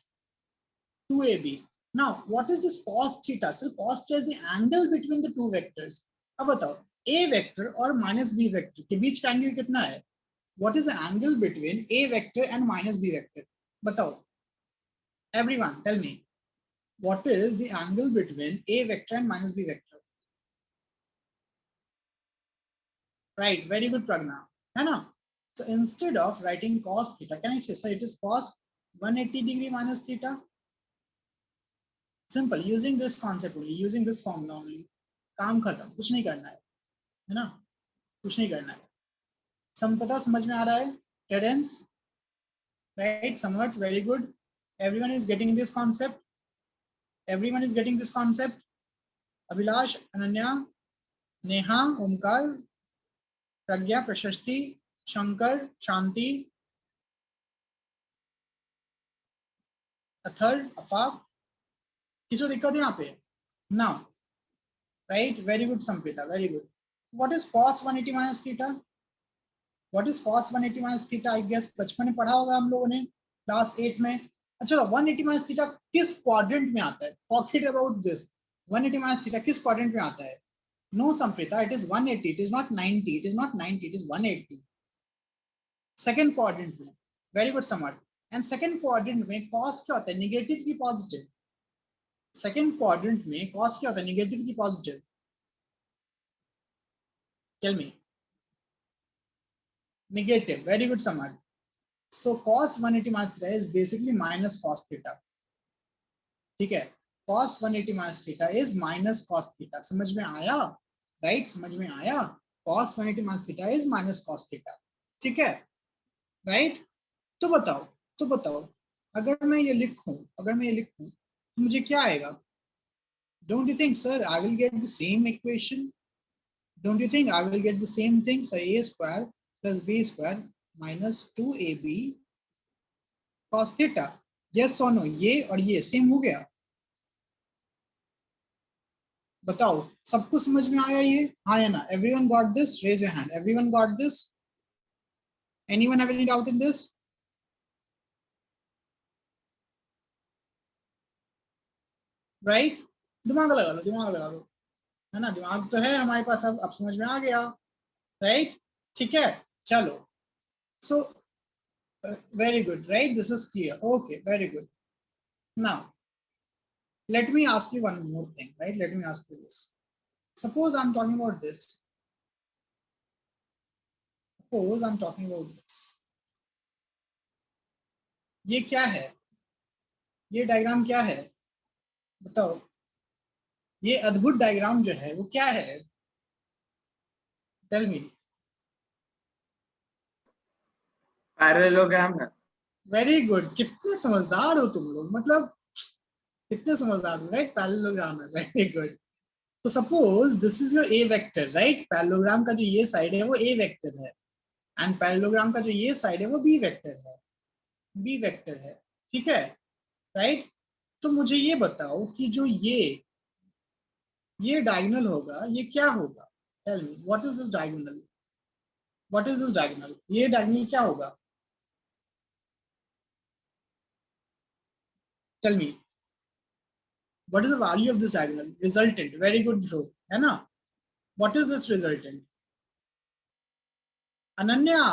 [SPEAKER 1] 2ab. Now what is this cos theta? So cos theta is the angle between the two vectors. अब बताओ, a vector और minus b vector के बीच का angle कितना है? What is the angle between a vector and minus b vector? बताओ, everyone tell me, what is the angle between a vector and minus b vector? Right, very good Pragna, है ना? So instead of writing cos theta, can I say, so it is cos 180 degree minus theta? Simple, using this concept only, using this formula only. काम खत्म, कुछ नहीं करना है ना? कुछ नहीं करना है. संपदा समझ में आ रहा है? Terence, right? Somewhat, very good. Everyone is getting this concept. Everyone is getting this concept. Abhilash, Ananya, Neha, Omkar, Pragya, Prashasti, Shankar, Shanti, Athar, Afaq. किसको दिक्कत है यहाँ पे? Now, right? Very good, Samprita. Very good. What is cos 180 minus theta? What is cos 180 minus theta? I guess बचपन में पढ़ा होगा हम लोगों ने क्लास 8 में. अच्छा, 180 minus theta किस क्वाड्रेंट में आता है? Forget about this. 180 minus theta किस क्वाड्रेंट में आता है? No, Samprita, it is 180. It is not 90. It is not 90. It is 180. Second quadrant में. Very good, Samar. And second quadrant में cos क्या होता है? Negative की positive. Second quadrant में cos क्या होता है? Negative की positive. Tell me. Negative. Very good, Samar. So cos 180 minus theta is basically minus cos theta. ठीक है? Cos 180 minus theta is minus cos theta. समझ में आया? Right? समझ में आया? Cos 180 minus theta is minus cos theta. ठीक है? Right? तो बताओ, अगर मैं ये लिखूं, तो मुझे क्या आएगा? Don't you think, sir, I will get the same equation? Don't you think I will get the same thing? So a square plus b square minus 2ab cos theta. Yes or no? ये और ये same हो गया? बताओ, सबको समझ में आया ये? हाँ या ना? Everyone got this? Raise your hand. Everyone got this? Anyone have any doubt in this? Right? दिमाग लगा लो, है ना? दिमाग तो है हमारे पास, अब समझ में आ गया, राइट? ठीक है, चलो. So very good, right? This is clear. Okay, very good. Now let me ask you one more thing, right? Let me ask you this. Suppose I'm talking about this. ये क्या है? ये डायग्राम क्या है? बताओ, ये अद्भुत डायग्राम जो है वो क्या है? Tell me.
[SPEAKER 2] पैरेललोग्राम है.
[SPEAKER 1] वेरी गुड, कितने समझदार हो तुम लोग, मतलब कितने समझदार हो, राइट? पैरेललोग्राम है, वेरी गुड। तो suppose this is your A vector, right? Parallelogram का जो ये साइड है वो ए वेक्टर है, एंड पैरेललोग्राम का जो ये साइड है वो बी वेक्टर है, बी वेक्टर है, ठीक है, राइट? तो मुझे ये बताओ कि जो ये डायगोनल होगा, ये क्या होगा? Tell me what is this diagonal, what is this diagonal, ये डायगोनल क्या होगा? Tell me what is the value of this diagonal? Resultant, very good Dhruv, है ना? What is this resultant? Ananya,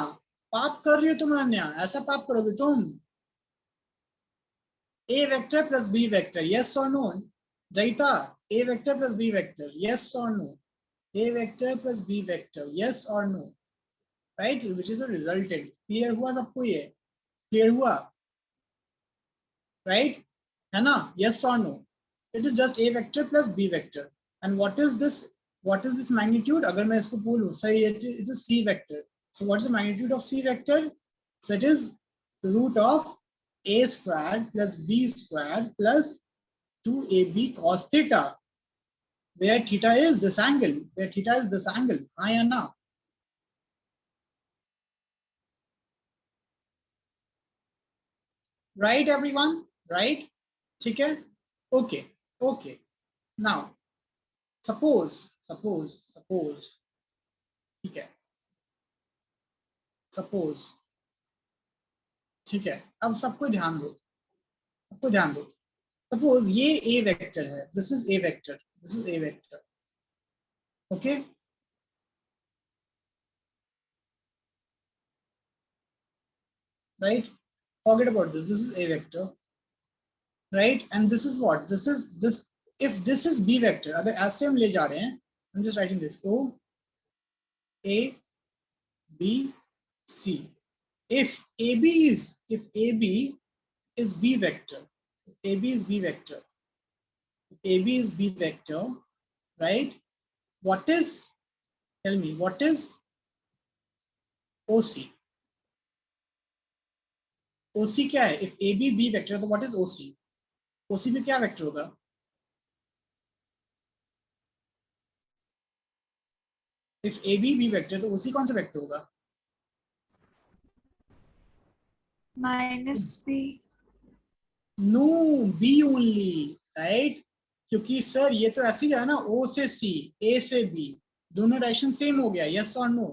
[SPEAKER 1] पाप कर रही हो तुम अनन्या, ऐसा पाप करोगे तुम? A vector plus B vector, yes or no? Jaita, A vector plus B vector, yes or no? A vector plus B vector, yes or no? Right, which is a resultant. Clear हुआ सबको ये? Clear हुआ? Right? है ना? Yes or no? It is just A vector plus B vector. And what is this? What is this magnitude? अगर मैं इसको बोलूँ, सही, it is C vector. So what is the magnitude of C vector? So it is root of A squared plus B squared plus 2ab cos theta, where theta is this angle, where theta is this angle. हाँ या ना? Right everyone, right? ठीक है, okay, okay. Now suppose ठीक है, suppose ठीक है, अब सबको ध्यान दो, सबको ध्यान दो। सपोज ये ए वेक्टर है, this is A vector, this is A vector, okay? Right, forget about this is a vector, right? And this is what, this is this, if this is b vector, अगर ऐसे हम ले जा रहे हैं, I'm just writing this o a b c, if ab is b vector, if ab is b vector, if ab is b vector, right? What is, tell me what is oc? oc क्या है? if ab b vector, तो what is oc? oc में क्या vector होगा? if ab b vector, तो oc कौन सा vector होगा?
[SPEAKER 2] -b।
[SPEAKER 1] No, B only, right? क्योंकि सर ये तो ऐसे ही है ना, ओ से सी, ए से बी, दोनों डायरेक्शन सेम हो गया, यस और no?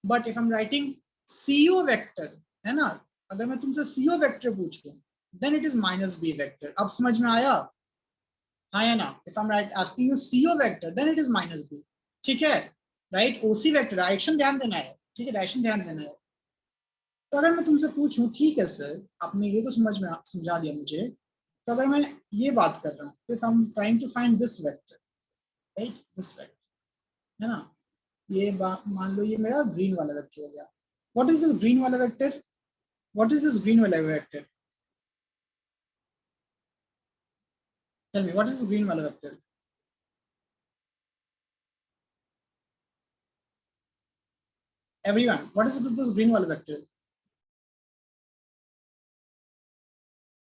[SPEAKER 1] But if I am writing CO vector, है ना, अगर मैं तुमसे सीओ वेक्टर पूछूं, then it is minus B vector. अब समझ में आया? हाँ या ना? If I am right asking you CO vector, then it is minus B, ठीक है, राइट? ओसी वेक्टर, डायरेक्शन ध्यान देना है, ठीक है, डायरेक्शन ध्यान देना है। तो अगर मैं तुमसे पूछूं, ठीक है सर आपने ये तो समझा दिया मुझे, तो अगर मैं ये बात कर रहा हूँ, if I am trying to find this vector, right, this vector, है ना, ये मान लो ये मेरा ग्रीन वाला वेक्टर हो गया। व्हाट इज दिस ग्रीन वाला vector? What is this green वाला vector? Tell me what is this green वाला vector? Everyone, what is this green वाला वेक्टर?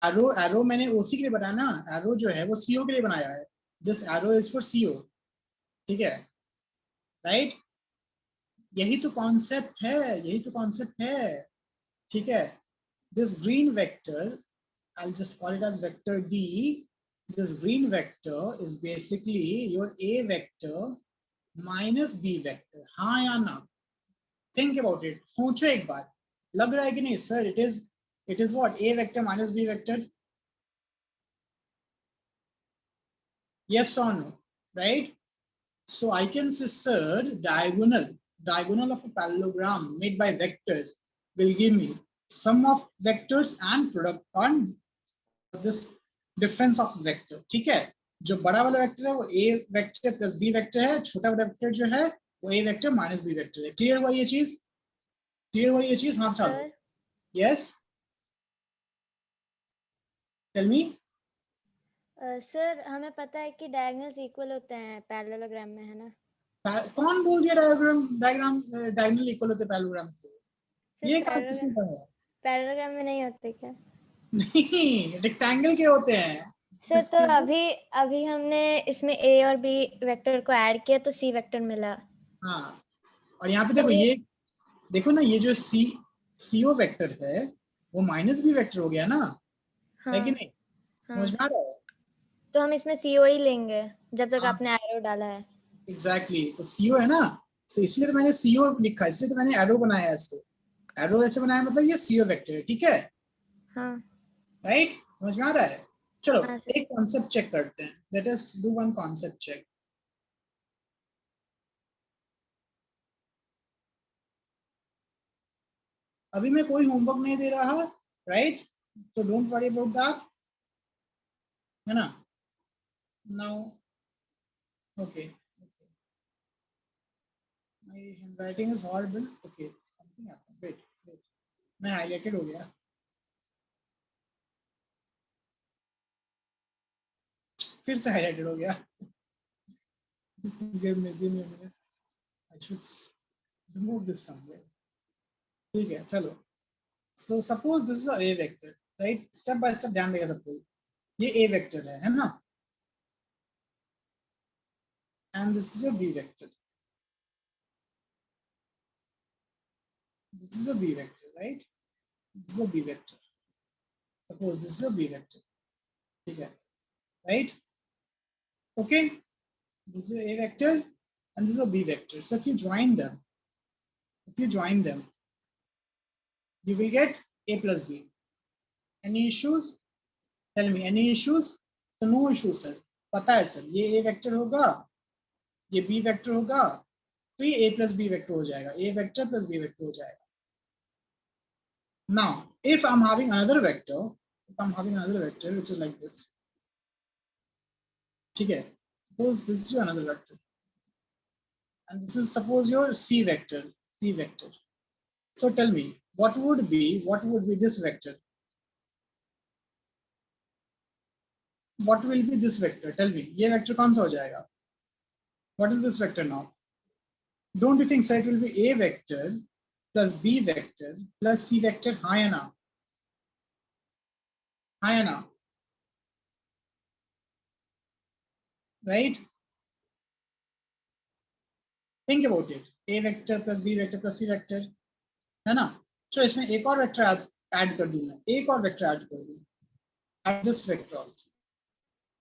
[SPEAKER 1] एरो, एरो मैंने ओसी के लिए बनाया ना, एरो जो है वो सीओ के लिए बनाया है, this arrow is for CO, ठीक है, राइट? यही तो कॉन्सेप्ट है, यही तो कॉन्सेप्ट है, ठीक है? This green vector, I'll just call it as vector D. This green vector is basically your A vector minus B vector. हाँ या ना? Think about it. सोचो एक बार, लग रहा है कि नहीं sir? It is what? A vector minus B vector. Yes or no? Right? So I can say, sir, diagonal of a parallelogram made by vectors will give me sum of vectors and product on this difference of vector, ठीक है? जो बड़ा वाला vector है वो a vector plus b vector है, छोटा वाला वेक्टर जो है वो a vector minus b vector है। क्लियर हुआ ये चीज? क्लियर हुआ ये चीज? हाँ चलो, यस, टेल मी।
[SPEAKER 3] सर हमें पता है कि डायगोनल्स इक्वल होते हैं पैरेललोग्राम में, है ना?
[SPEAKER 1] कौन बोल दिया डायगोनल इक्वल होते पैरेललोग्राम के? ये कहा किसने कहा?
[SPEAKER 3] पैरेललोग्राम में नहीं होते क्या?
[SPEAKER 1] नहीं, रेक्टेंगल के होते हैं।
[SPEAKER 3] सर तो अभी अभी हमने इसमें ए और बी वेक्टर को ऐड किया तो सी वेक्टर मिला।
[SPEAKER 1] हाँ, और यहाँ पे
[SPEAKER 3] तो
[SPEAKER 1] देखो ये देखो ना, ये जो सीओ वेक्टर है वो माइनस बी वेक्टर हो गया ना, है कि
[SPEAKER 3] हाँ
[SPEAKER 1] नहीं?
[SPEAKER 3] हाँ,
[SPEAKER 1] समझ में आ रहा है?
[SPEAKER 3] तो हम इसमें सीओ ही लेंगे जब तक
[SPEAKER 1] हाँ
[SPEAKER 3] आपने एरो डाला है।
[SPEAKER 1] एग्जैक्टली, तो सीओ है ना, तो इसलिए तो मैंने सीओ लिखा, इसलिए तो मैंने एरो बनाया है इसको। एरो ऐसे बनाया मतलब ये सीओ वेक्टर है, ठीक है?
[SPEAKER 3] हाँ
[SPEAKER 1] राइट, समझ में आ रहा है? चलो
[SPEAKER 3] हाँ सर।
[SPEAKER 1] एक कॉन्सेप्ट चेक करते हैं, let us do one concept check. अभी मैं कोई होमवर्क नहीं दे रहा, राइट, तो डोंट वरी अबाउट दैट, है ना? Now okay, my handwriting is horrible, okay, something happened, wait, मैं हाईलाइटेड हो गया, फिर से हाईलाइटेड हो गया। give me a minute, I should remove this somewhere, ठीक है चलो। So suppose this is a vector, right? Step by step ध्यान देगा सबको, ये a vector है ना? And this is a b vector. This is a b vector, right? This is a b vector. Suppose this is a b vector, ठीक है, right? Okay. This is a vector and this is a b vector. So if you join them, you will get a plus b. Any issues? Tell me, any issues? So no issues, sir. पता है sir, ये a vector होगा, ये b vector होगा, तो ये a plus b vector हो जाएगा, a vector plus b vector हो जाएगा. Now, if I'm having another vector, which is like this, ठीक है? Suppose this is another vector, and this is suppose your c vector. So tell me, what would be this vector? What will be this vector? Tell me, ये vector कौन सा हो जाएगा? What is this vector now? Don't you think, sir, it will be a vector plus b vector plus c vector? हाँ या ना? हाँ या ना? Right? Think about it. A vector plus b vector plus c vector, है ना? चलो इसमें एक और वेक्टर ऐड कर दूं मैं, एक और वेक्टर ऐड कर दूं, add this vector also,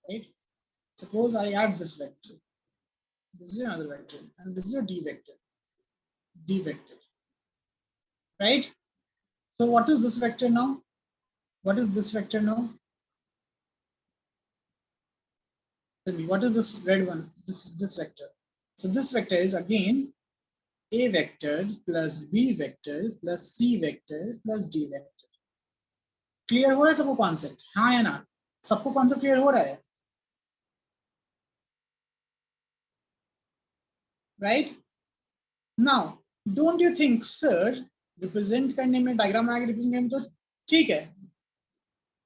[SPEAKER 1] right? Suppose I add this vector, this is another vector, and this is a d vector, right? So what is this vector now? What is this vector now? Tell me, what is this red one? This vector. So this vector is again a vector plus b vector plus c vector plus d vector. Clear हो रहा है सबको concept? हाँ या ना? सबको concept clear हो रहा है? Right? Now don't you think sir, represent करने में, डायग्राम बना के रिप्रेजेंट करने में तो ठीक है,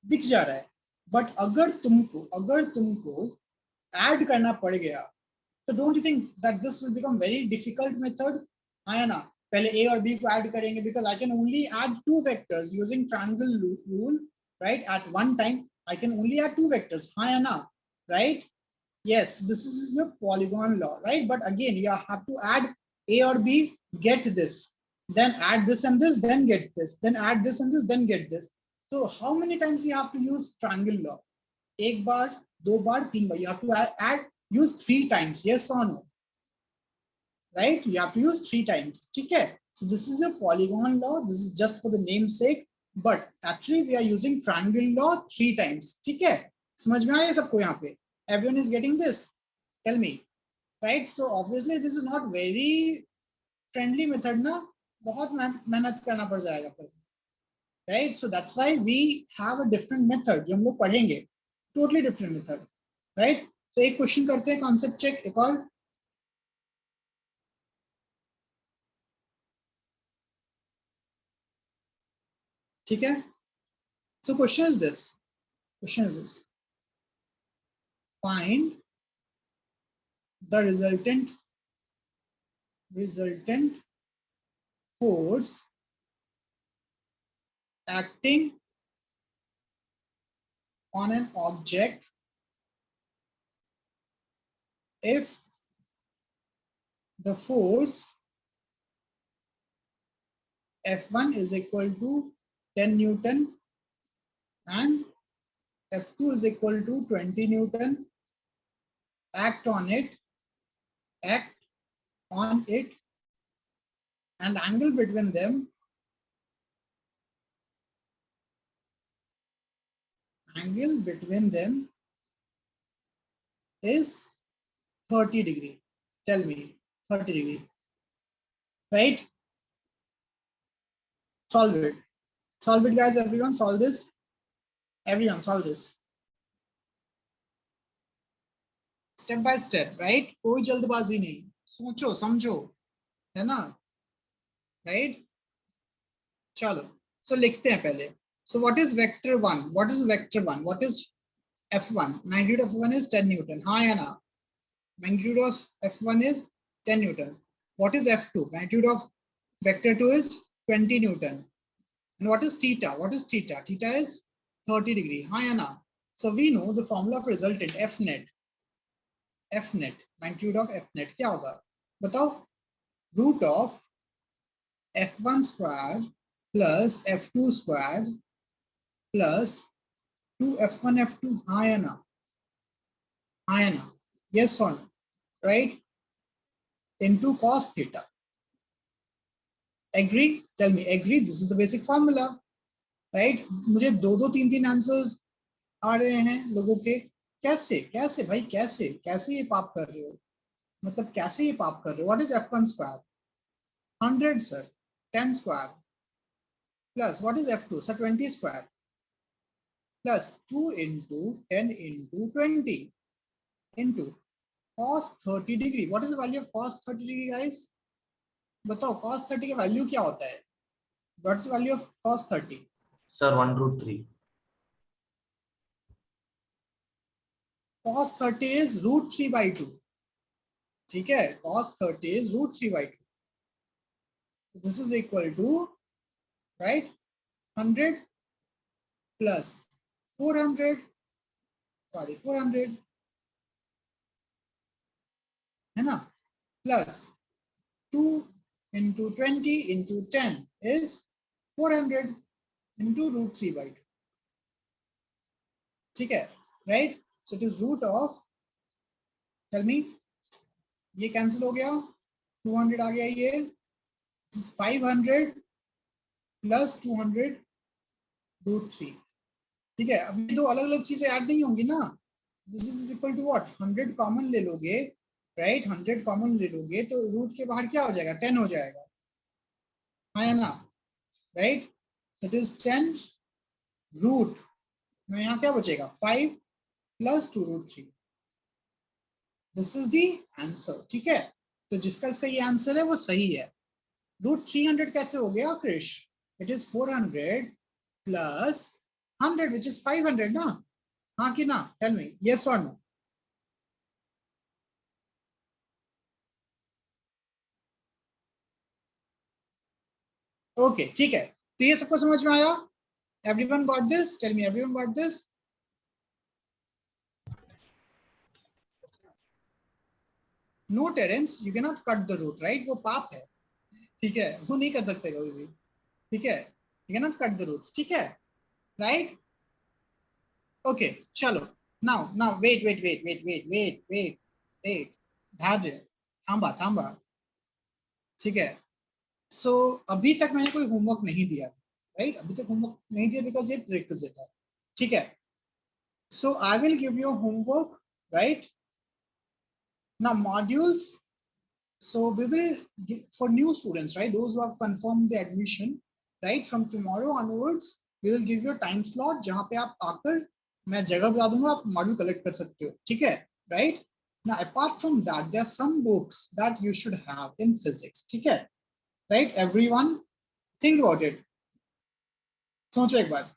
[SPEAKER 1] दिख जा रहा है, बट अगर तुमको ऐड करना पड़ गया, तो don't you think that this will become very difficult method? हाँ या ना? पहले ए और बी को ऐड करेंगे, because I can only add two vectors using triangle rule, right? At one time I can only add two vectors, हाँ या ना? Right? Yes, this is your polygon law, right? But again, you have to add a or b, get this, then add this and this, then get this, then add this and this, then get this. So how many times you have to use triangle law? एक बार, दो बार, तीन बार. You have to add use 3 times. Yes or no? Right? You have to use 3 times. ठीक है? So this is a polygon law. This is just for the namesake, but actually we are using triangle law 3 times. ठीक है? समझ में आ रहा है सबको यहाँ पे? Everyone is getting this? Tell me. Right? So obviously this is not very friendly method ना, बहुत मेहनत करना पड़ जाएगा फिर. Right? So that's why we have a different method जो हम लोग पढ़ेंगे. Totally different method. Right? So एक क्वेश्चन करते हैं, कॉन्सेप्ट चेक एक और. ठीक है? So question is this. Find the resultant force acting on an object if the force F1 is equal to 10 Newton and F2 is equal to 20 Newton, act on it, and angle between them is 30 degree. Tell me, 30 degree, right? Solve it guys, everyone solve this. Everyone solve this. Step by step, right? कोई जल्दबाजी नहीं, सोचो समझो, है ना? Right? चलो, so लिखते हैं पहले. So what is vector 1? What is vector 1? What is F1? Magnitude of F1 is 10 Newton. हाँ या ना? Magnitude of F1 is 10 Newton. What is F2? Magnitude of vector 2 is 20 Newton. And what is theta? What is theta? Theta is 30 degree. हाँ या ना? So we know the formula of resultant F net. F net, magnitude of F net क्या होगा? बताओ. Root of F1 square plus F2 square plus 2F1 F2. हाँ या ना? हाँ या ना? Yes or no? Right? Into cos theta. Agree? Tell me, agree? This is the basic formula, right? मुझे दो तीन आंसर्स आ रहे हैं लोगों के. कैसे कैसे भाई, कैसे कैसे ये पाप कर रहे हो? मतलब कैसे ये पाप कर रहे हो? What is F1 square? 100 sir. 10 square plus what is F2? Sir, 20 square plus 2 into 10 into 20 into cos 30 degree. What is the value of cos 30 degree, guys? बताओ cos 30 का वैल्यू क्या होता है? What's the value of cos 30?
[SPEAKER 2] Sir, 1√3.
[SPEAKER 1] Cos 30 is root 3 by 2. ठीक है, cos 30 is root 3 by 2. So this is equal to, right, 100 plus 400, sorry, 400, है ना, plus 2 into 20 into 10 is 400 into root 3 by 2. ठीक है, right? So it is root of, tell me, ये cancel हो गया, 200 आ गया, ये 500 plus 200 root 3. ठीक है, अब ये दो अलग अलग चीजें ऐड नहीं होंगी ना. This is equal to what? 100 common ले लोगे, right? 100 कॉमन ले लोगे तो रूट के बाहर क्या हो जाएगा? 10 हो जाएगा, हाँ या ना? right? So it is 10 root, now यहाँ क्या बचेगा? 5 plus 2 root 3. This is the answer. ठीक है, तो जिसका इसका ये आंसर है वो सही है. रूट 300 कैसे हो गया Krrish? It is 400 plus 100 which is 500 ना? हाँ कि ना? Tell me, yes or no? Okay, ठीक है, तो ये सबको समझ में आया? Everyone got this? Tell me, everyone got this? No Terence, you cannot cut the root, right? वो पाप है, ठीक है, वो नहीं कर सकते कोई भी, ठीक है, you cannot cut the roots, ठीक है, right? Okay, चलो, now wait, धार्य, थांबा, ठीक है. So अभी तक मैंने कोई होमवर्क नहीं दिया, right? अभी तक होमवर्क नहीं दिया because ये prerequisite है, ठीक है. So I will give you homework, right? Now modules. So we will give, for new students, right? Those who have confirmed the admission, right? From tomorrow onwards, we will give you a time slot जहाँ पे आप आकर मैं जगह बता दूंगा, आप module collect कर सकते हो, ठीक है, right? Now apart from that, there are some books that you should have in physics, ठीक है, right? Everyone think about it. सोचो एक बार.